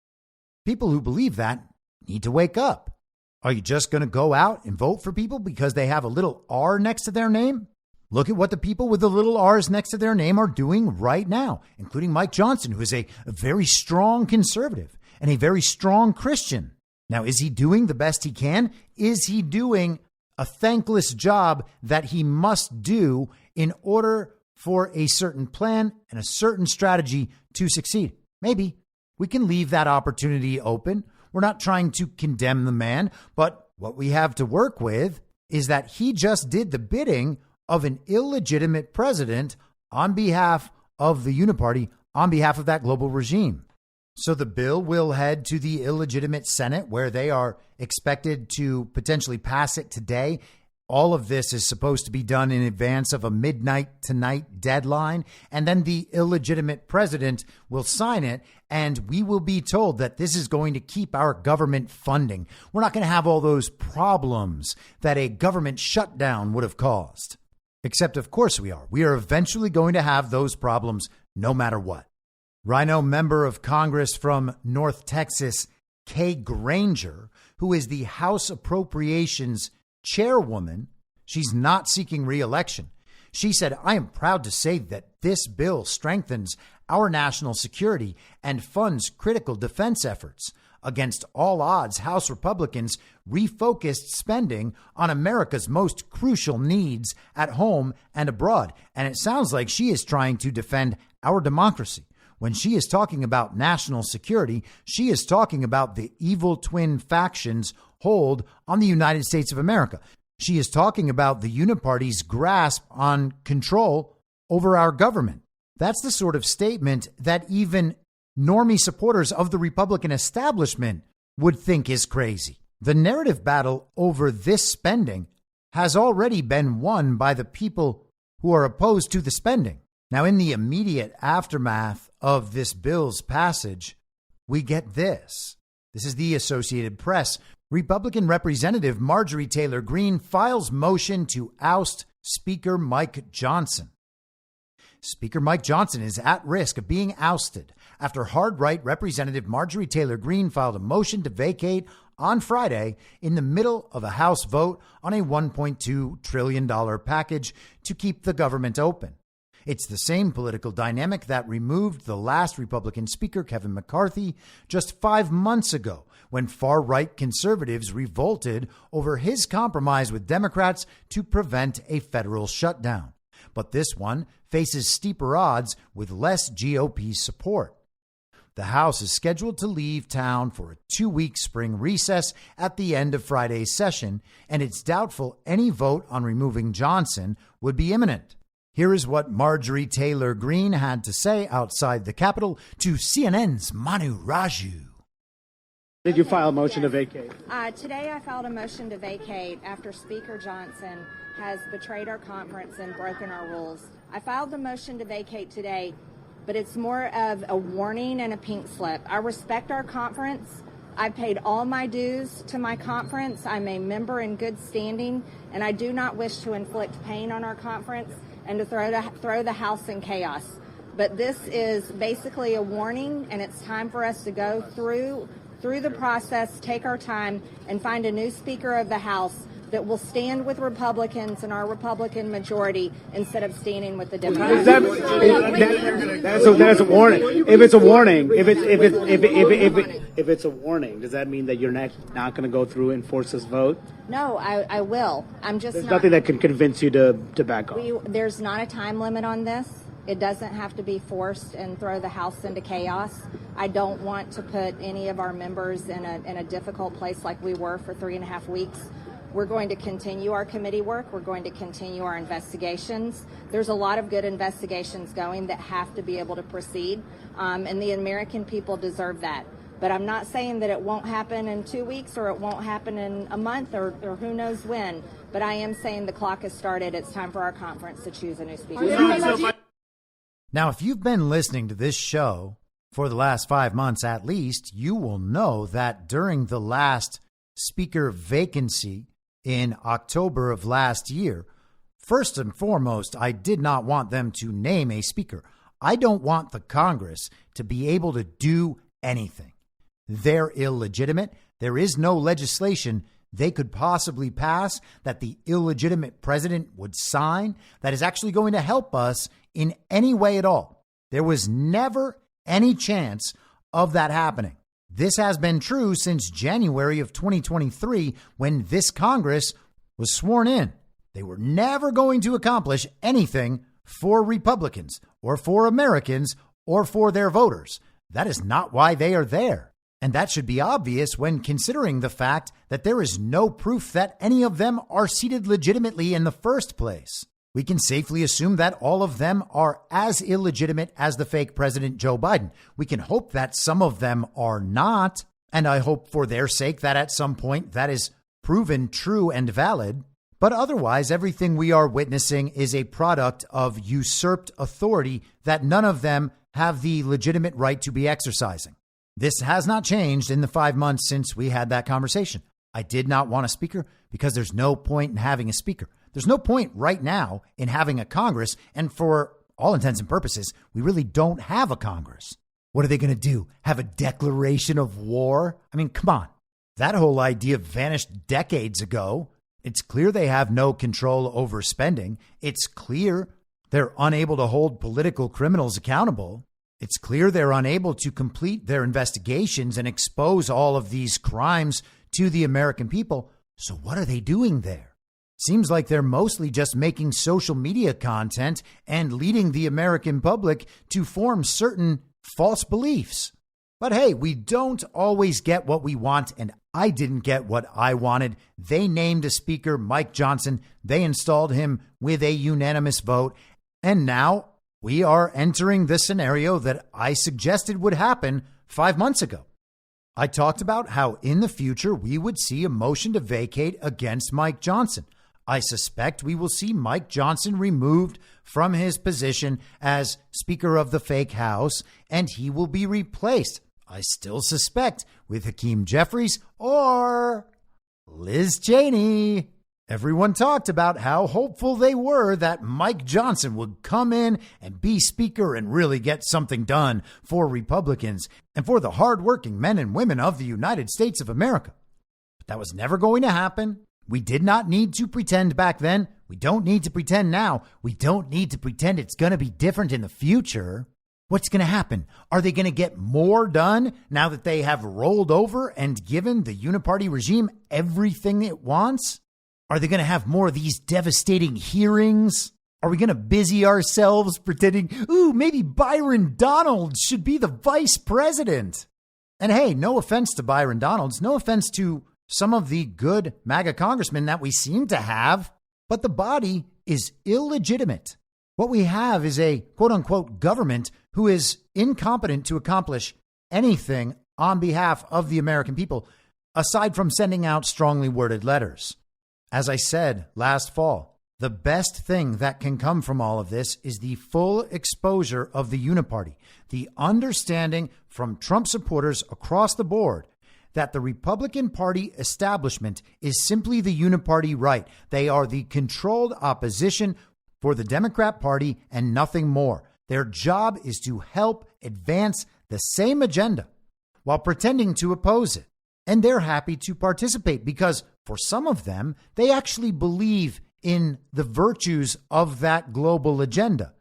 People who believe that need to wake up. Are you just going to go out and vote for people because they have a little R next to their name? Look at what the people with the little R's next to their name are doing right now, including Mike Johnson, who is a very strong conservative and a very strong Christian. Now, is he doing the best he can? Is he doing a thankless job that he must do in order for a certain plan and a certain strategy to succeed? Maybe. We can leave that opportunity open. We're not trying to condemn the man, but what we have to work with is that he just did the bidding of an illegitimate president on behalf of the uniparty, on behalf of that global regime. So the bill will head to the illegitimate Senate, where they are expected to potentially pass it today. All of this is supposed to be done in advance of a midnight tonight deadline. And then the illegitimate president will sign it. And we will be told that this is going to keep our government funding. We're not going to have all those problems that a government shutdown would have caused. Except, of course, we are. We are eventually going to have those problems no matter what. Rhino member of Congress from North Texas, Kay Granger, who is the House Appropriations chairwoman, she's not seeking re-election. She said, "I am proud to say that this bill strengthens our national security and funds critical defense efforts. Against all odds, House Republicans refocused spending on America's most crucial needs at home and abroad." And it sounds like she is trying to defend our democracy. When she is talking about national security, she is talking about the evil twin factions hold on the United States of America. She is talking about the uniparty's grasp on control over our government. That's the sort of statement that even normie supporters of the Republican establishment would think is crazy. The narrative battle over this spending has already been won by the people who are opposed to the spending. Now, in the immediate aftermath of this bill's passage, we get this. This is the Associated Press. Republican Representative Marjorie Taylor Greene files motion to oust Speaker Mike Johnson. Speaker Mike Johnson is at risk of being ousted after hard-right Representative Marjorie Taylor Greene filed a motion to vacate on Friday in the middle of a House vote on a $1.2 trillion package to keep the government open. It's the same political dynamic that removed the last Republican Speaker, Kevin McCarthy, just 5 months ago, when far-right conservatives revolted over his compromise with Democrats to prevent a federal shutdown. But this one faces steeper odds with less GOP support. The House is scheduled to leave town for a 2-week spring recess at the end of Friday's session, and it's doubtful any vote on removing Johnson would be imminent. Here is what Marjorie Taylor Greene had to say outside the Capitol to CNN's Manu Raju. Did you file a motion to vacate? Today I filed a motion to vacate after Speaker Johnson has betrayed our conference and broken our rules. I filed the motion to vacate today, but it's more of a warning and a pink slip. I respect our conference. I paid all my dues to my conference. I'm a member in good standing, and I do not wish to inflict pain on our conference and to throw the House in chaos. But this is basically a warning, and it's time for us to go through the process, take our time, and find a new Speaker of the House that will stand with Republicans and our Republican majority instead of standing with the Democrats. That's a warning. If it's a warning, if it's a warning, does that mean that you're not going to go through and force this vote? No, I will. There's nothing that can convince you to back off. There's not a time limit on this. It doesn't have to be forced and throw the House into chaos. I don't want to put any of our members in a difficult place like we were for 3.5 weeks. We're going to continue our committee work. We're going to continue our investigations. There's a lot of good investigations going that have to be able to proceed, and the American people deserve that. But I'm not saying that it won't happen in 2 weeks or it won't happen in a month or who knows when. But I am saying the clock has started. It's time for our conference to choose a new speaker. Now, if you've been listening to this show for the last 5 months at least, you will know that during the last speaker vacancy in October of last year, first and foremost, I did not want them to name a speaker. I don't want the Congress to be able to do anything. They're illegitimate. There is no legislation they could possibly pass that the illegitimate president would sign that is actually going to help us in any way at all. There was never any chance of that happening. This has been true since January of 2023 when this Congress was sworn in. They were never going to accomplish anything for Republicans or for Americans or for their voters. That is not why they are there. And that should be obvious when considering the fact that there is no proof that any of them are seated legitimately in the first place. We can safely assume that all of them are as illegitimate as the fake President Joe Biden. We can hope that some of them are not, and I hope for their sake that at some point that is proven true and valid. But otherwise, everything we are witnessing is a product of usurped authority that none of them have the legitimate right to be exercising. This has not changed in the 5 months since we had that conversation. I did not want a speaker because there's no point in having a speaker. There's no point right now in having a Congress. And for all intents and purposes, we really don't have a Congress. What are they going to do? Have a declaration of war? I mean, come on. That whole idea vanished decades ago. It's clear they have no control over spending. It's clear they're unable to hold political criminals accountable. It's clear they're unable to complete their investigations and expose all of these crimes to the American people. So what are they doing there? Seems like they're mostly just making social media content and leading the American public to form certain false beliefs. But hey, we don't always get what we want, and I didn't get what I wanted. They named a speaker, Mike Johnson. They installed him with a unanimous vote. And now we are entering the scenario that I suggested would happen 5 months ago. I talked about how in the future we would see a motion to vacate against Mike Johnson. I suspect we will see Mike Johnson removed from his position as Speaker of the fake House, and he will be replaced, I still suspect, with Hakeem Jeffries or Liz Cheney. Everyone talked about how hopeful they were that Mike Johnson would come in and be Speaker and really get something done for Republicans and for the hardworking men and women of the United States of America. But that was never going to happen. We did not need to pretend back then. We don't need to pretend now. We don't need to pretend it's going to be different in the future. What's going to happen? Are they going to get more done now that they have rolled over and given the uniparty regime everything it wants? Are they going to have more of these devastating hearings? Are we going to busy ourselves pretending, ooh, maybe Byron Donalds should be the vice president? And hey, no offense to Byron Donalds, no offense to some of the good MAGA congressmen that we seem to have, but the body is illegitimate. What we have is a quote unquote government who is incompetent to accomplish anything on behalf of the American people, aside from sending out strongly worded letters. As I said last fall, the best thing that can come from all of this is the full exposure of the uniparty, the understanding from Trump supporters across the board that the Republican Party establishment is simply the uniparty right. They are the controlled opposition for the Democrat Party and nothing more. Their job is to help advance the same agenda while pretending to oppose it. And they're happy to participate because for some of them, they actually believe in the virtues of that global agenda.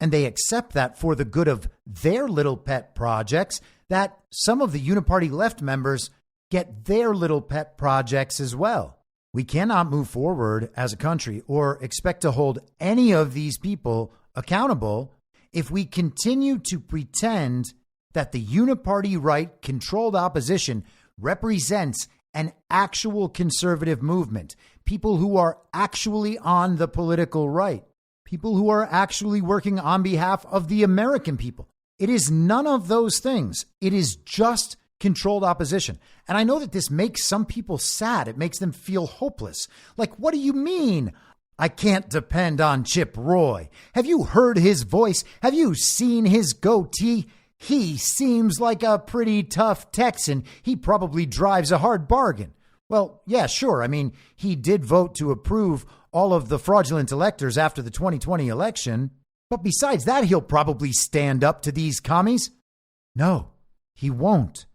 And they accept that for the good of their little pet projects, that some of the uniparty left members get their little pet projects as well. We cannot move forward as a country or expect to hold any of these people accountable if we continue to pretend that the uniparty right controlled opposition represents an actual conservative movement, people who are actually on the political right, people who are actually working on behalf of the American people. It is none of those things. It is just controlled opposition. And I know that this makes some people sad. It makes them feel hopeless. Like, what do you mean? I can't depend on Chip Roy. Have you heard his voice? Have you seen his goatee? He seems like a pretty tough Texan. He probably drives a hard bargain. Well, yeah, sure. I mean, he did vote to approve all of the fraudulent electors after the 2020 election. But besides that, he'll probably stand up to these commies. No, he won't.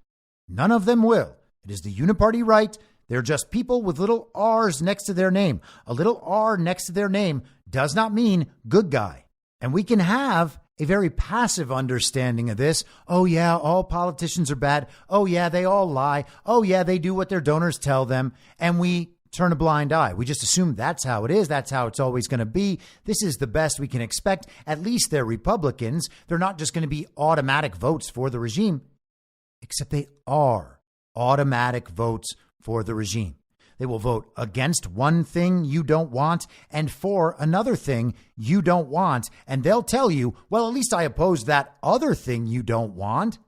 None of them will. It is the uniparty right. They're just people with little R's next to their name. A little R next to their name does not mean good guy. And we can have a very passive understanding of this. Oh, yeah, all politicians are bad. Oh, yeah, they all lie. Oh, yeah, they do what their donors tell them. And we turn a blind eye. We just assume that's how it is. That's how it's always going to be. This is the best we can expect. At least they're Republicans. They're not just going to be automatic votes for the regime, except they are automatic votes for the regime. They will vote against one thing you don't want and for another thing you don't want. And they'll tell you, well, at least I oppose that other thing you don't want,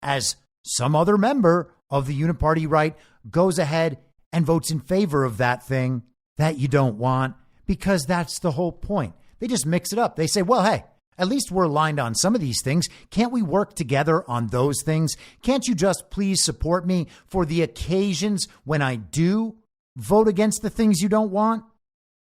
as some other member of the uniparty right goes ahead and votes in favor of that thing that you don't want, because that's the whole point. They just mix it up. They say, well, hey, at least we're aligned on some of these things. Can't we work together on those things? Can't you just please support me for the occasions when I do vote against the things you don't want?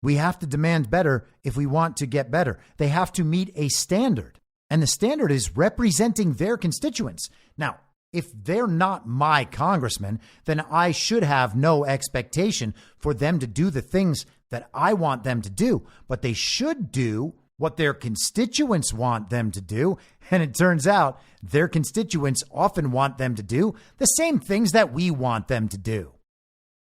We have to demand better if we want to get better. They have to meet a standard, and the standard is representing their constituents. Now, if they're not my congressman, then I should have no expectation for them to do the things that I want them to do, but they should do what their constituents want them to do. And it turns out their constituents often want them to do the same things that we want them to do.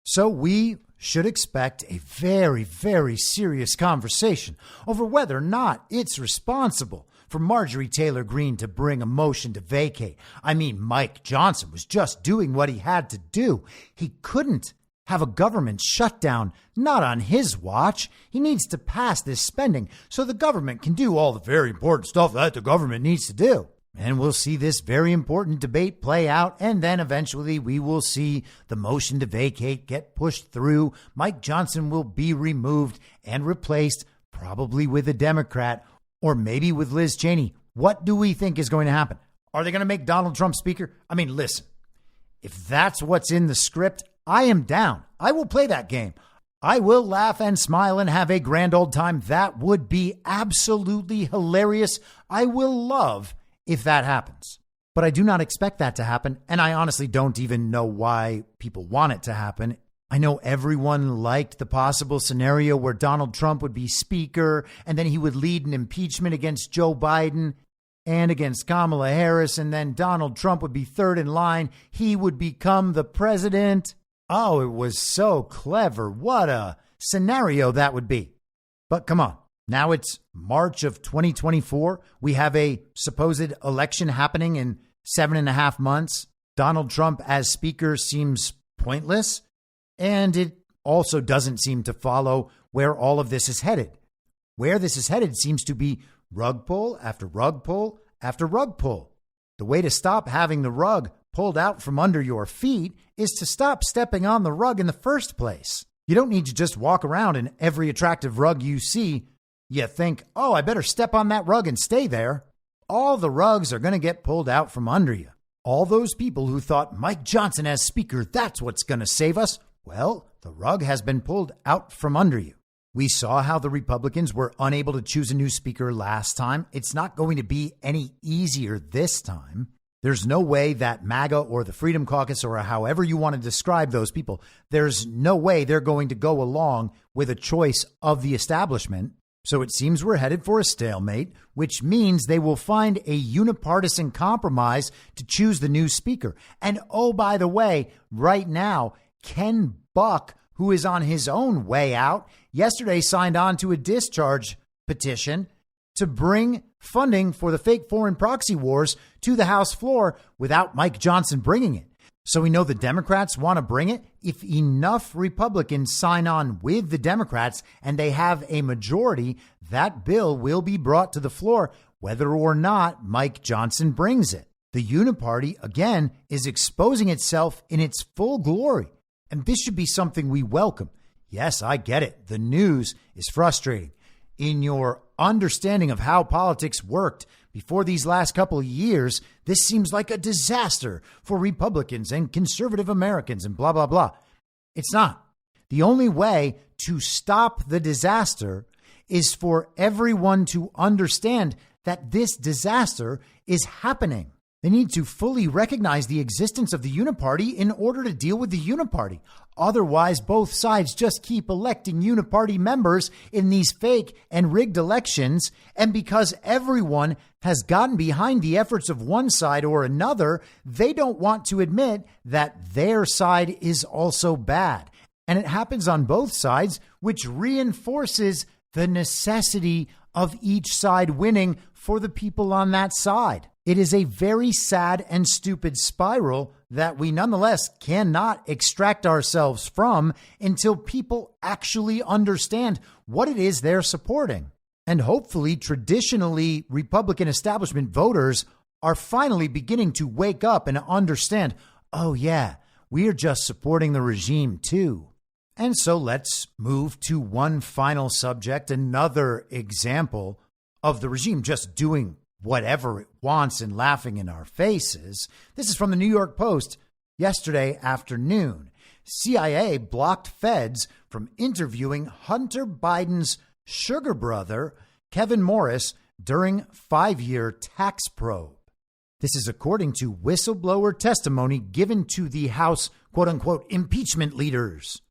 So we should expect a very, very serious conversation over whether or not it's responsible for Marjorie Taylor Greene to bring a motion to vacate. I mean, Mike Johnson was just doing what he had to do. He couldn't have a government shutdown, not on his watch. He needs to pass this spending so the government can do all the very important stuff that the government needs to do. And we'll see this very important debate play out, and then eventually we will see the motion to vacate get pushed through. Mike Johnson will be removed and replaced, probably with a Democrat, or maybe with Liz Cheney. What do we think is going to happen? Are they going to make Donald Trump speaker? I mean, listen, if that's what's in the script, I am down. I will play that game. I will laugh and smile and have a grand old time. That would be absolutely hilarious. I will love if that happens. But I do not expect that to happen. And I honestly don't even know why people want it to happen. I know everyone liked the possible scenario where Donald Trump would be speaker and then he would lead an impeachment against Joe Biden. and against Kamala Harris, and then Donald Trump would be third in line. He would become the president. Oh, it was so clever. What a scenario that would be. But come on. Now it's March of 2024. We have a supposed election happening in 7.5 months. Donald Trump as speaker seems pointless, and it also doesn't seem to follow where all of this is headed. Where this is headed seems to be rug pull after rug pull after rug pull. The way to stop having the rug pulled out from under your feet is to stop stepping on the rug in the first place. You don't need to just walk around in every attractive rug you see. You think, oh, I better step on that rug and stay there. All the rugs are going to get pulled out from under you. All those people who thought Mike Johnson as speaker, that's what's going to save us. Well, the rug has been pulled out from under you. We saw how the Republicans were unable to choose a new speaker last time. It's not going to be any easier this time. There's no way that MAGA or the Freedom Caucus, or however you want to describe those people, there's no way they're going to go along with a choice of the establishment. So it seems we're headed for a stalemate, which means they will find a unipartisan compromise to choose the new speaker. And oh, by the way, right now, Ken Buck, who is on his own way out, yesterday signed on to a discharge petition to bring funding for the fake foreign proxy wars to the House floor without Mike Johnson bringing it. So we know the Democrats want to bring it. If enough Republicans sign on with the Democrats and they have a majority, that bill will be brought to the floor, whether or not Mike Johnson brings it. The Uniparty, again, is exposing itself in its full glory. And this should be something we welcome. Yes, I get it. The news is frustrating. In your understanding of how politics worked before these last couple of years, this seems like a disaster for Republicans and conservative Americans and blah, blah, blah. It's not. The only way to stop the disaster is for everyone to understand that this disaster is happening. They need to fully recognize the existence of the Uniparty in order to deal with the Uniparty. Otherwise, both sides just keep electing Uniparty members in these fake and rigged elections. And because everyone has gotten behind the efforts of one side or another, they don't want to admit that their side is also bad. And it happens on both sides, which reinforces the necessity of each side winning for the people on that side. It is a very sad and stupid spiral that we nonetheless cannot extract ourselves from until people actually understand what it is they're supporting. And hopefully, traditionally Republican establishment voters are finally beginning to wake up and understand, oh yeah, we are just supporting the regime too. And so let's move to one final subject, another example of the regime just doing whatever it wants and laughing in our faces. This is from the New York Post yesterday afternoon. CIA blocked feds from interviewing Hunter Biden's sugar brother, Kevin Morris, during 5-year tax probe. This is according to whistleblower testimony given to the House, quote unquote, impeachment leaders.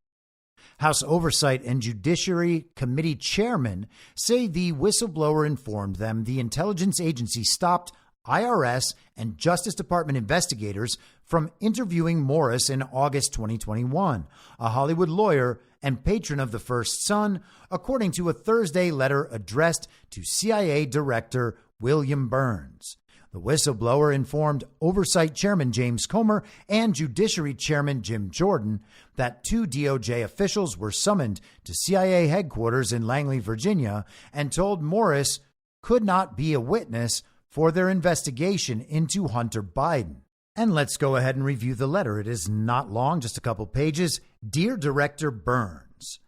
House Oversight and Judiciary Committee chairmen say the whistleblower informed them the intelligence agency stopped IRS and Justice Department investigators from interviewing Morris in August 2021, a Hollywood lawyer and patron of the First Son, according to a Thursday letter addressed to CIA Director William Burns. The whistleblower informed Oversight Chairman James Comer and Judiciary Chairman Jim Jordan that 2 DOJ officials were summoned to CIA headquarters in Langley, Virginia, and told Morris could not be a witness for their investigation into Hunter Biden. And let's go ahead and review the letter. It is not long, just a couple pages. Dear Director Burns,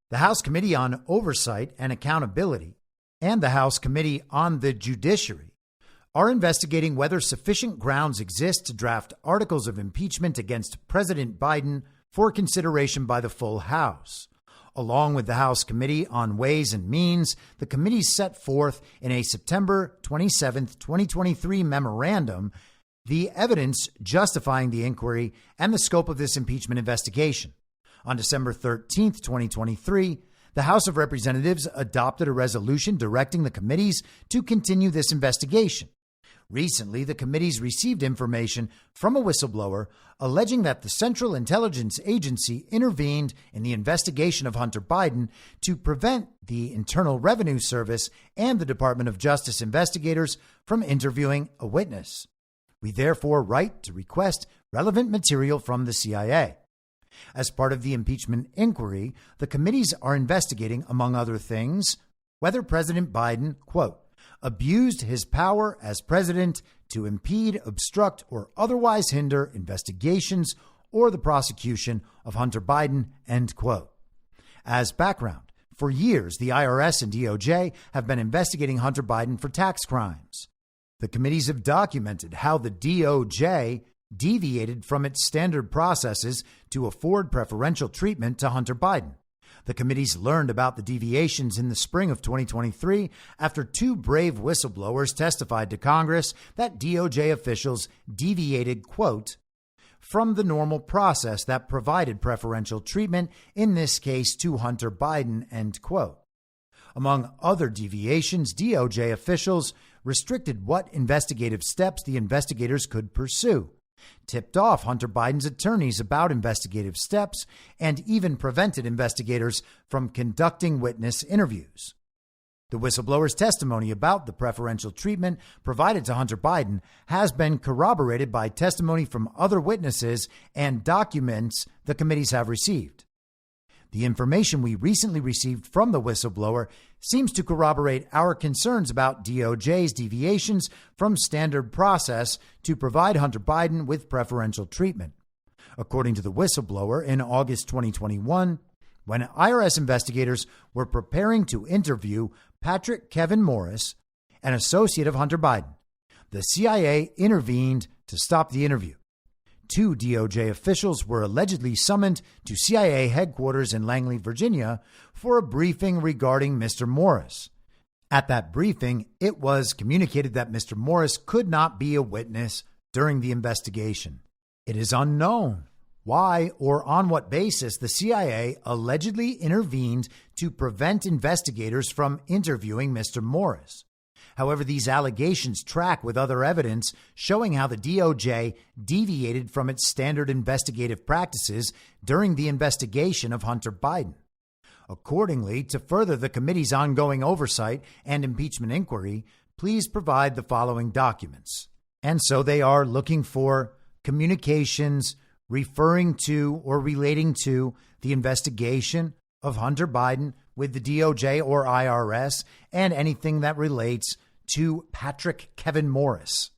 the House Committee on Oversight and Accountability and the House Committee on the Judiciary are investigating whether sufficient grounds exist to draft articles of impeachment against President Biden for consideration by the full House. Along with the House Committee on Ways and Means, the committee set forth in a September 27, 2023 memorandum the evidence justifying the inquiry and the scope of this impeachment investigation. On December 13, 2023, the House of Representatives adopted a resolution directing the committees to continue this investigation. Recently, the committees received information from a whistleblower alleging that the Central Intelligence Agency intervened in the investigation of Hunter Biden to prevent the Internal Revenue Service and the Department of Justice investigators from interviewing a witness. We therefore write to request relevant material from the CIA. As part of the impeachment inquiry, the committees are investigating, among other things, whether President Biden, quote, abused his power as president to impede, obstruct, or otherwise hinder investigations or the prosecution of Hunter Biden, end quote. As background, for years, the IRS and DOJ have been investigating Hunter Biden for tax crimes. The committees have documented how the DOJ deviated from its standard processes to afford preferential treatment to Hunter Biden. The committees learned about the deviations in the spring of 2023 after two brave whistleblowers testified to Congress that DOJ officials deviated, quote, from the normal process that provided preferential treatment, in this case to Hunter Biden, end quote. Among other deviations, DOJ officials restricted what investigative steps the investigators could pursue, tipped off Hunter Biden's attorneys about investigative steps, and even prevented investigators from conducting witness interviews. The whistleblower's testimony about the preferential treatment provided to Hunter Biden has been corroborated by testimony from other witnesses and documents the committees have received. The information we recently received from the whistleblower seems to corroborate our concerns about DOJ's deviations from standard process to provide Hunter Biden with preferential treatment. According to the whistleblower, in August 2021, when IRS investigators were preparing to interview Patrick Kevin Morris, an associate of Hunter Biden, the CIA intervened to stop the interview. Two DOJ officials were allegedly summoned to CIA headquarters in Langley, Virginia, for a briefing regarding Mr. Morris. At that briefing, it was communicated that Mr. Morris could not be a witness during the investigation. It is unknown why or on what basis the CIA allegedly intervened to prevent investigators from interviewing Mr. Morris. However, these allegations track with other evidence showing how the DOJ deviated from its standard investigative practices during the investigation of Hunter Biden. Accordingly, to further the committee's ongoing oversight and impeachment inquiry, please provide the following documents. And so they are looking for communications referring to or relating to the investigation of Hunter Biden with the DOJ or IRS, and anything that relates to Patrick Kevin Morris.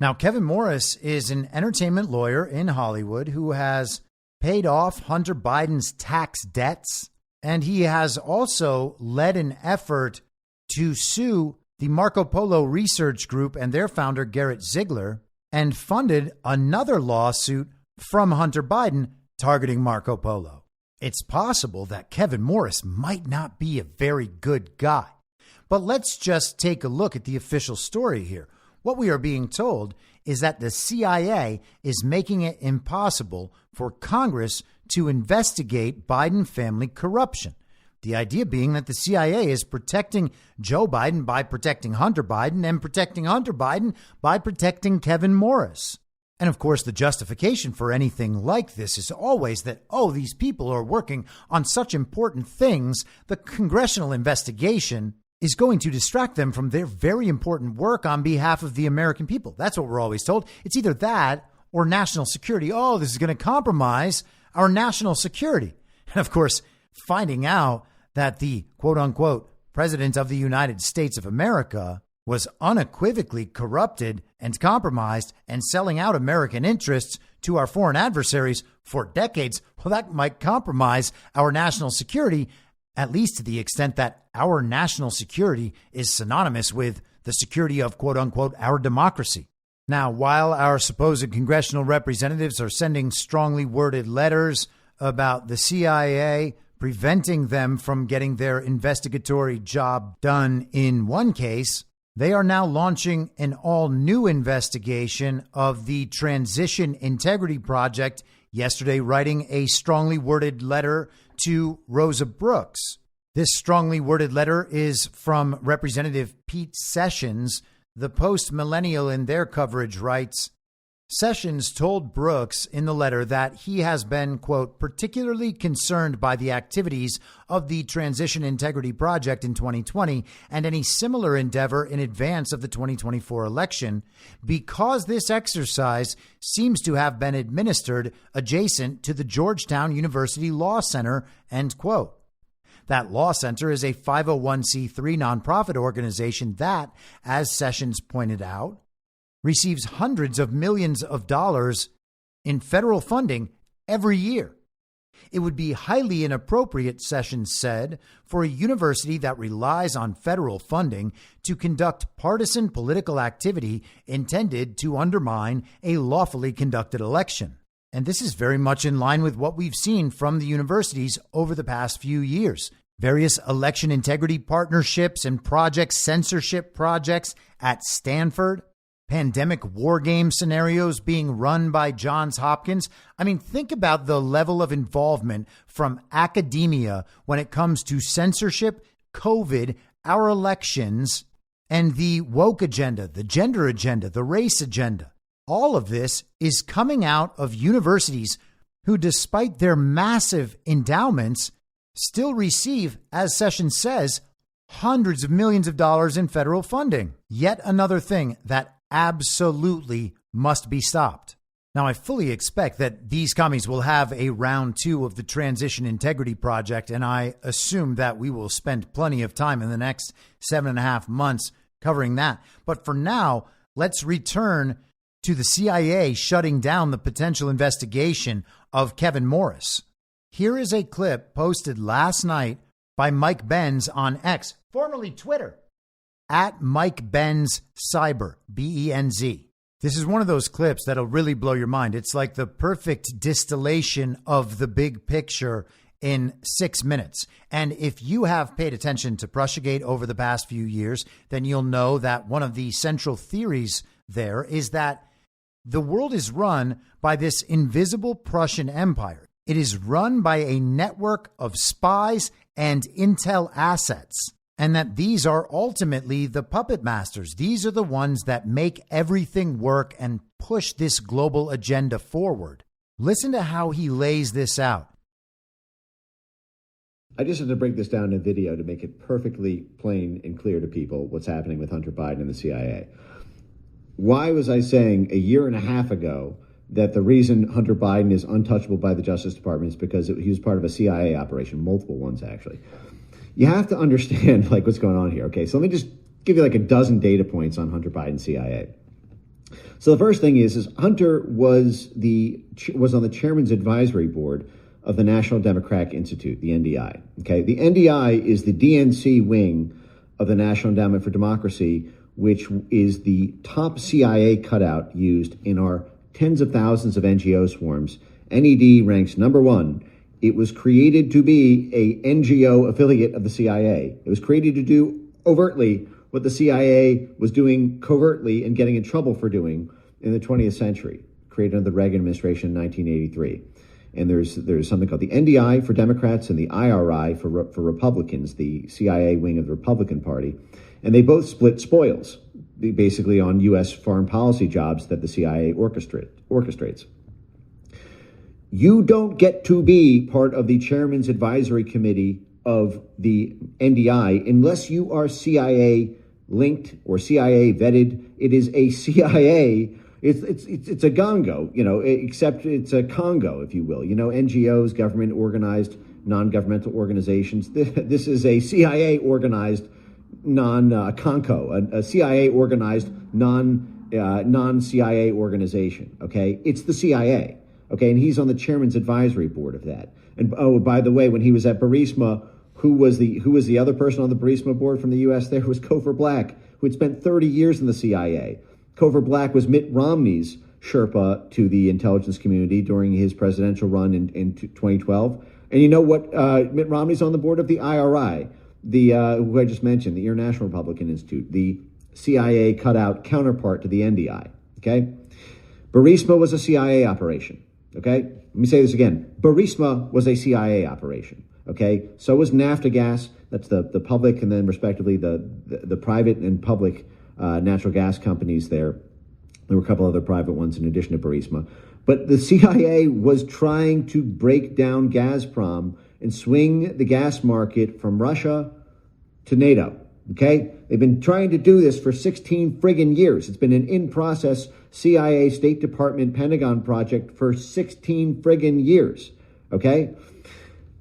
Now, Kevin Morris is an entertainment lawyer in Hollywood who has paid off Hunter Biden's tax debts, and he has also led an effort to sue the Marco Polo Research Group and their founder, Garrett Ziegler, and funded another lawsuit from Hunter Biden targeting Marco Polo. It's possible that Kevin Morris might not be a very good guy. But let's just take a look at the official story here. What we are being told is that the CIA is making it impossible for Congress to investigate Biden family corruption. The idea being that the CIA is protecting Joe Biden by protecting Hunter Biden and protecting Hunter Biden by protecting Kevin Morris. And of course, the justification for anything like this is always that, these people are working on such important things, the congressional investigation is going to distract them from their very important work on behalf of the American people. That's what we're always told. It's either that or national security. This is going to compromise our national security. And of course, finding out that the quote unquote president of the United States of America was unequivocally corrupted and compromised and selling out American interests to our foreign adversaries for decades, that might compromise our national security, at least to the extent that our national security is synonymous with the security of, quote unquote, our democracy. Now, while our supposed congressional representatives are sending strongly worded letters about the CIA preventing them from getting their investigatory job done in one case, they are now launching an all-new investigation of the Transition Integrity Project, yesterday writing a strongly worded letter to Rosa Brooks. This strongly worded letter is from Representative Pete Sessions, The Post-Millennial in their coverage writes, Sessions told Brooks in the letter that he has been, quote, particularly concerned by the activities of the Transition Integrity Project in 2020 and any similar endeavor in advance of the 2024 election because this exercise seems to have been administered adjacent to the Georgetown University Law Center, end quote. That law center is a 501c3 nonprofit organization that, as Sessions pointed out, receives hundreds of millions of dollars in federal funding every year. It would be highly inappropriate, Sessions said, for a university that relies on federal funding to conduct partisan political activity intended to undermine a lawfully conducted election. And this is very much in line with what we've seen from the universities over the past few years. Various election integrity partnerships and censorship projects at Stanford, pandemic war game scenarios being run by Johns Hopkins. I mean, think about the level of involvement from academia when it comes to censorship, COVID, our elections, and the woke agenda, the gender agenda, the race agenda. All of this is coming out of universities who, despite their massive endowments, still receive, as Sessions says, hundreds of millions of dollars in federal funding. Yet another thing that absolutely must be stopped. Now, I fully expect that these commies will have a round 2 of the Transition Integrity Project, and I assume that we will spend plenty of time in the next 7.5 months covering that. But for now, let's return to the CIA shutting down the potential investigation of Kevin Morris. Here is a clip posted last night by Mike Benz on X, formerly Twitter, at Mike Benz Cyber, B-E-N-Z. This is one of those clips that'll really blow your mind. It's like the perfect distillation of the big picture in 6 minutes. And if you have paid attention to Prussiagate over the past few years, then you'll know that one of the central theories there is that the world is run by this invisible Prussian empire. It is run by a network of spies and intel assets, and that these are ultimately the puppet masters. These are the ones that make everything work and push this global agenda forward. Listen to how he lays this out. I just had to break this down in video to make it perfectly plain and clear to people what's happening with Hunter Biden and the CIA. Why was I saying a year and a half ago that the reason Hunter Biden is untouchable by the Justice Department is because he was part of a CIA operation, multiple ones actually. You have to understand what's going on here. Okay, so let me just give you a dozen data points on Hunter Biden CIA. So the first thing is Hunter was on the chairman's advisory board of the National Democratic Institute, the NDI. Okay, the NDI is the DNC wing of the National Endowment for Democracy, which is the top CIA cutout used in our tens of thousands of NGO swarms. NED ranks number 1. It was created to be a NGO affiliate of the CIA. It was created to do overtly what the CIA was doing covertly and getting in trouble for doing in the 20th century, created under the Reagan administration in 1983. And there's something called the NDI for Democrats and the IRI for Republicans, the CIA wing of the Republican Party. And they both split spoils, basically on U.S. foreign policy jobs that the CIA orchestrates. You don't get to be part of the chairman's advisory committee of the NDI unless you are CIA linked or CIA vetted. It is a CIA. It's a gongo, except it's a Congo, if you will. NGOs, government organized, non-governmental organizations. This is a CIA organized a CIA organized non-CIA organization. Okay, it's the CIA. Okay, and he's on the chairman's advisory board of that. And oh, by the way, when he was at Burisma, who was the other person on the Burisma board from the U.S. there was Cofer Black, who had spent 30 years in the CIA. Cofer Black was Mitt Romney's Sherpa to the intelligence community during his presidential run in 2012. And you know what? Mitt Romney's on the board of the IRI, who I just mentioned, the International Republican Institute, the CIA cutout counterpart to the NDI. Okay, Burisma was a CIA operation. Okay, let me say this again. Burisma was a CIA operation. Okay, so was Naftagaz. That's the public and then respectively the private and public natural gas companies there. There were a couple other private ones in addition to Burisma. But the CIA was trying to break down Gazprom and swing the gas market from Russia to NATO. Okay? They've been trying to do this for 16 friggin' years. It's been an in-process CIA, State Department, Pentagon project for 16 friggin' years. Okay?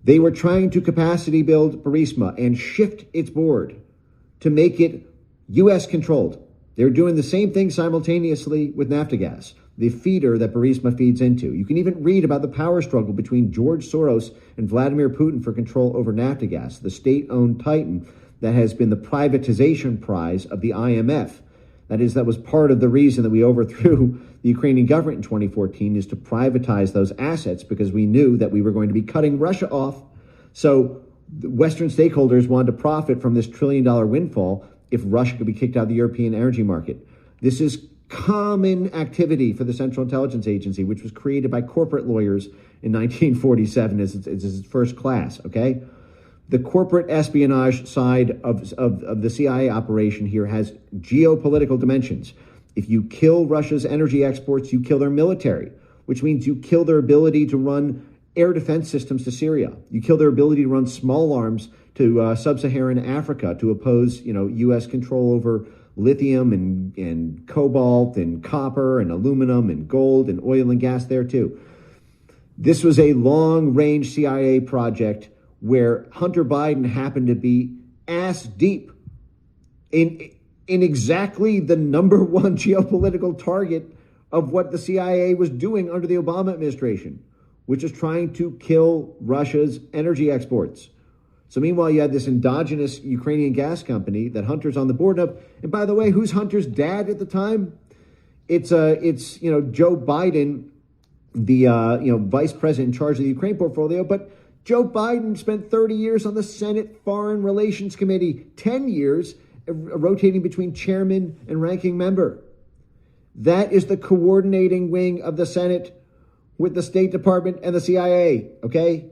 They were trying to capacity build Burisma and shift its board to make it U.S. controlled. They're doing the same thing simultaneously with Naftagaz, the feeder that Burisma feeds into. You can even read about the power struggle between George Soros and Vladimir Putin for control over Naftagaz, the state-owned titan that has been the privatization prize of the IMF. That was part of the reason that we overthrew the Ukrainian government in 2014, is to privatize those assets because we knew that we were going to be cutting Russia off. So the Western stakeholders wanted to profit from this $1 trillion windfall if Russia could be kicked out of the European energy market. This is common activity for the Central Intelligence Agency, which was created by corporate lawyers in 1947 as its first class, okay? The corporate espionage side of the CIA operation here has geopolitical dimensions. If you kill Russia's energy exports, you kill their military, which means you kill their ability to run air defense systems to Syria. You kill their ability to run small arms to sub-Saharan Africa to oppose, U.S. control over lithium and cobalt and copper and aluminum and gold and oil and gas there too. This was a long-range CIA project where Hunter Biden happened to be ass deep in exactly the number one geopolitical target of what the CIA was doing under the Obama administration, which is trying to kill Russia's energy exports. So meanwhile, you had this endogenous Ukrainian gas company that Hunter's on the board of. And by the way, who's Hunter's dad at the time? It's Joe Biden, the vice president in charge of the Ukraine portfolio. But Joe Biden spent 30 years on the Senate Foreign Relations Committee, 10 years rotating between chairman and ranking member. That is the coordinating wing of the Senate with the State Department and the CIA, okay?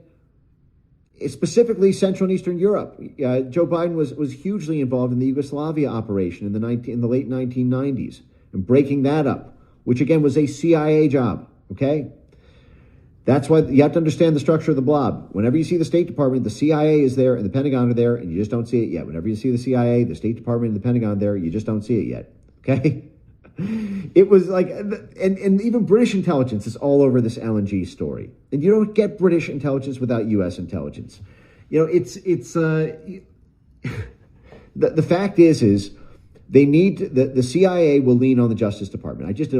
Specifically Central and Eastern Europe. Joe Biden was hugely involved in the Yugoslavia operation in the late 1990s and breaking that up, which again was a CIA job, okay? That's why you have to understand the structure of the blob. Whenever you see the State Department, the CIA is there and the Pentagon are there, and you just don't see it yet. Whenever you see the CIA, the State Department, and the Pentagon there, you just don't see it yet, okay? It was like, and even British intelligence is all over this LNG story. And you don't get British intelligence without U.S. intelligence. The fact is they need, the CIA will lean on the Justice Department. I just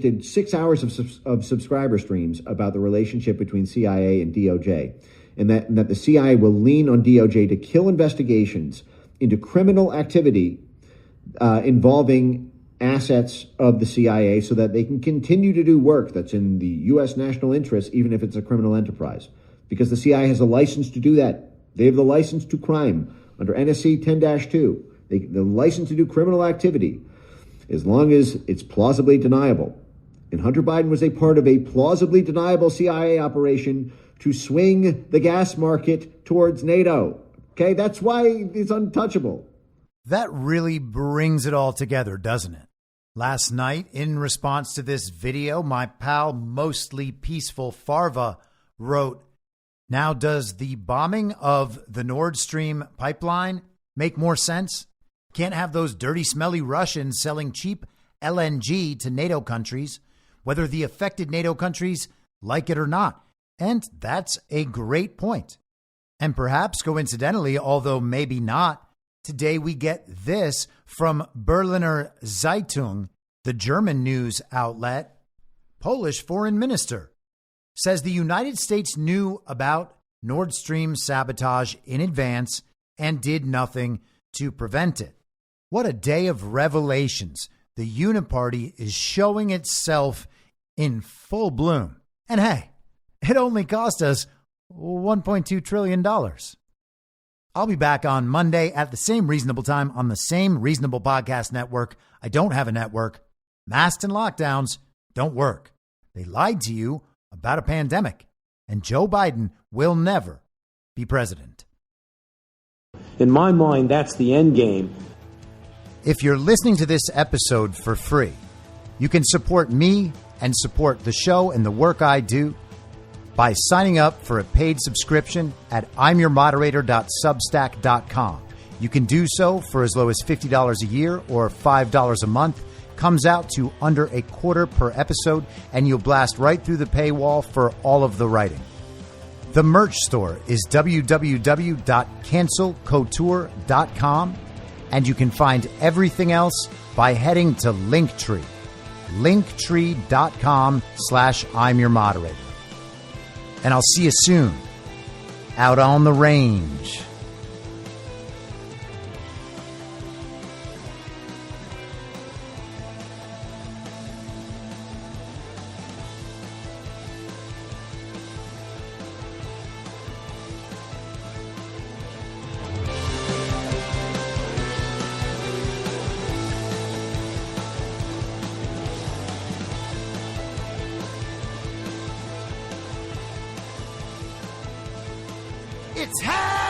did 6 hours of subscriber streams about the relationship between CIA and DOJ, and that the CIA will lean on DOJ to kill investigations into criminal activity involving assets of the CIA so that they can continue to do work that's in the U.S. national interest, even if it's a criminal enterprise. Because the CIA has a license to do that. They have the license to crime under NSC 10-2. The license to do criminal activity, as long as it's plausibly deniable. And Hunter Biden was a part of a plausibly deniable CIA operation to swing the gas market towards NATO. Okay, that's why it's untouchable. That really brings it all together, doesn't it? Last night, in response to this video, my pal Mostly Peaceful Farva wrote, "Now does the bombing of the Nord Stream pipeline make more sense? Can't have those dirty, smelly Russians selling cheap LNG to NATO countries, whether the affected NATO countries like it or not." And that's a great point. And perhaps coincidentally, although maybe not, today we get this from Berliner Zeitung, the German news outlet. Polish foreign minister says the United States knew about Nord Stream sabotage in advance and did nothing to prevent it. What a day of revelations. The Uniparty is showing itself in full bloom. And hey, it only cost us $1.2 trillion. I'll be back on Monday at the same reasonable time on the same reasonable podcast network. I don't have a network. Masks and lockdowns don't work. They lied to you about a pandemic, and Joe Biden will never be president. In my mind, that's the end game. if you're listening to this episode for free, you can support me and support the show and the work I do by signing up for a paid subscription at imyourmoderator.substack.com. You can do so for as low as $50 a year or $5 a month. Comes out to under a quarter per episode, and you'll blast right through the paywall for all of the writing. The merch store is www.cancelcouture.com, and you can find everything else by heading to Linktree. Linktree.com/I'm your moderator. And I'll see you soon out on the range. It's happening!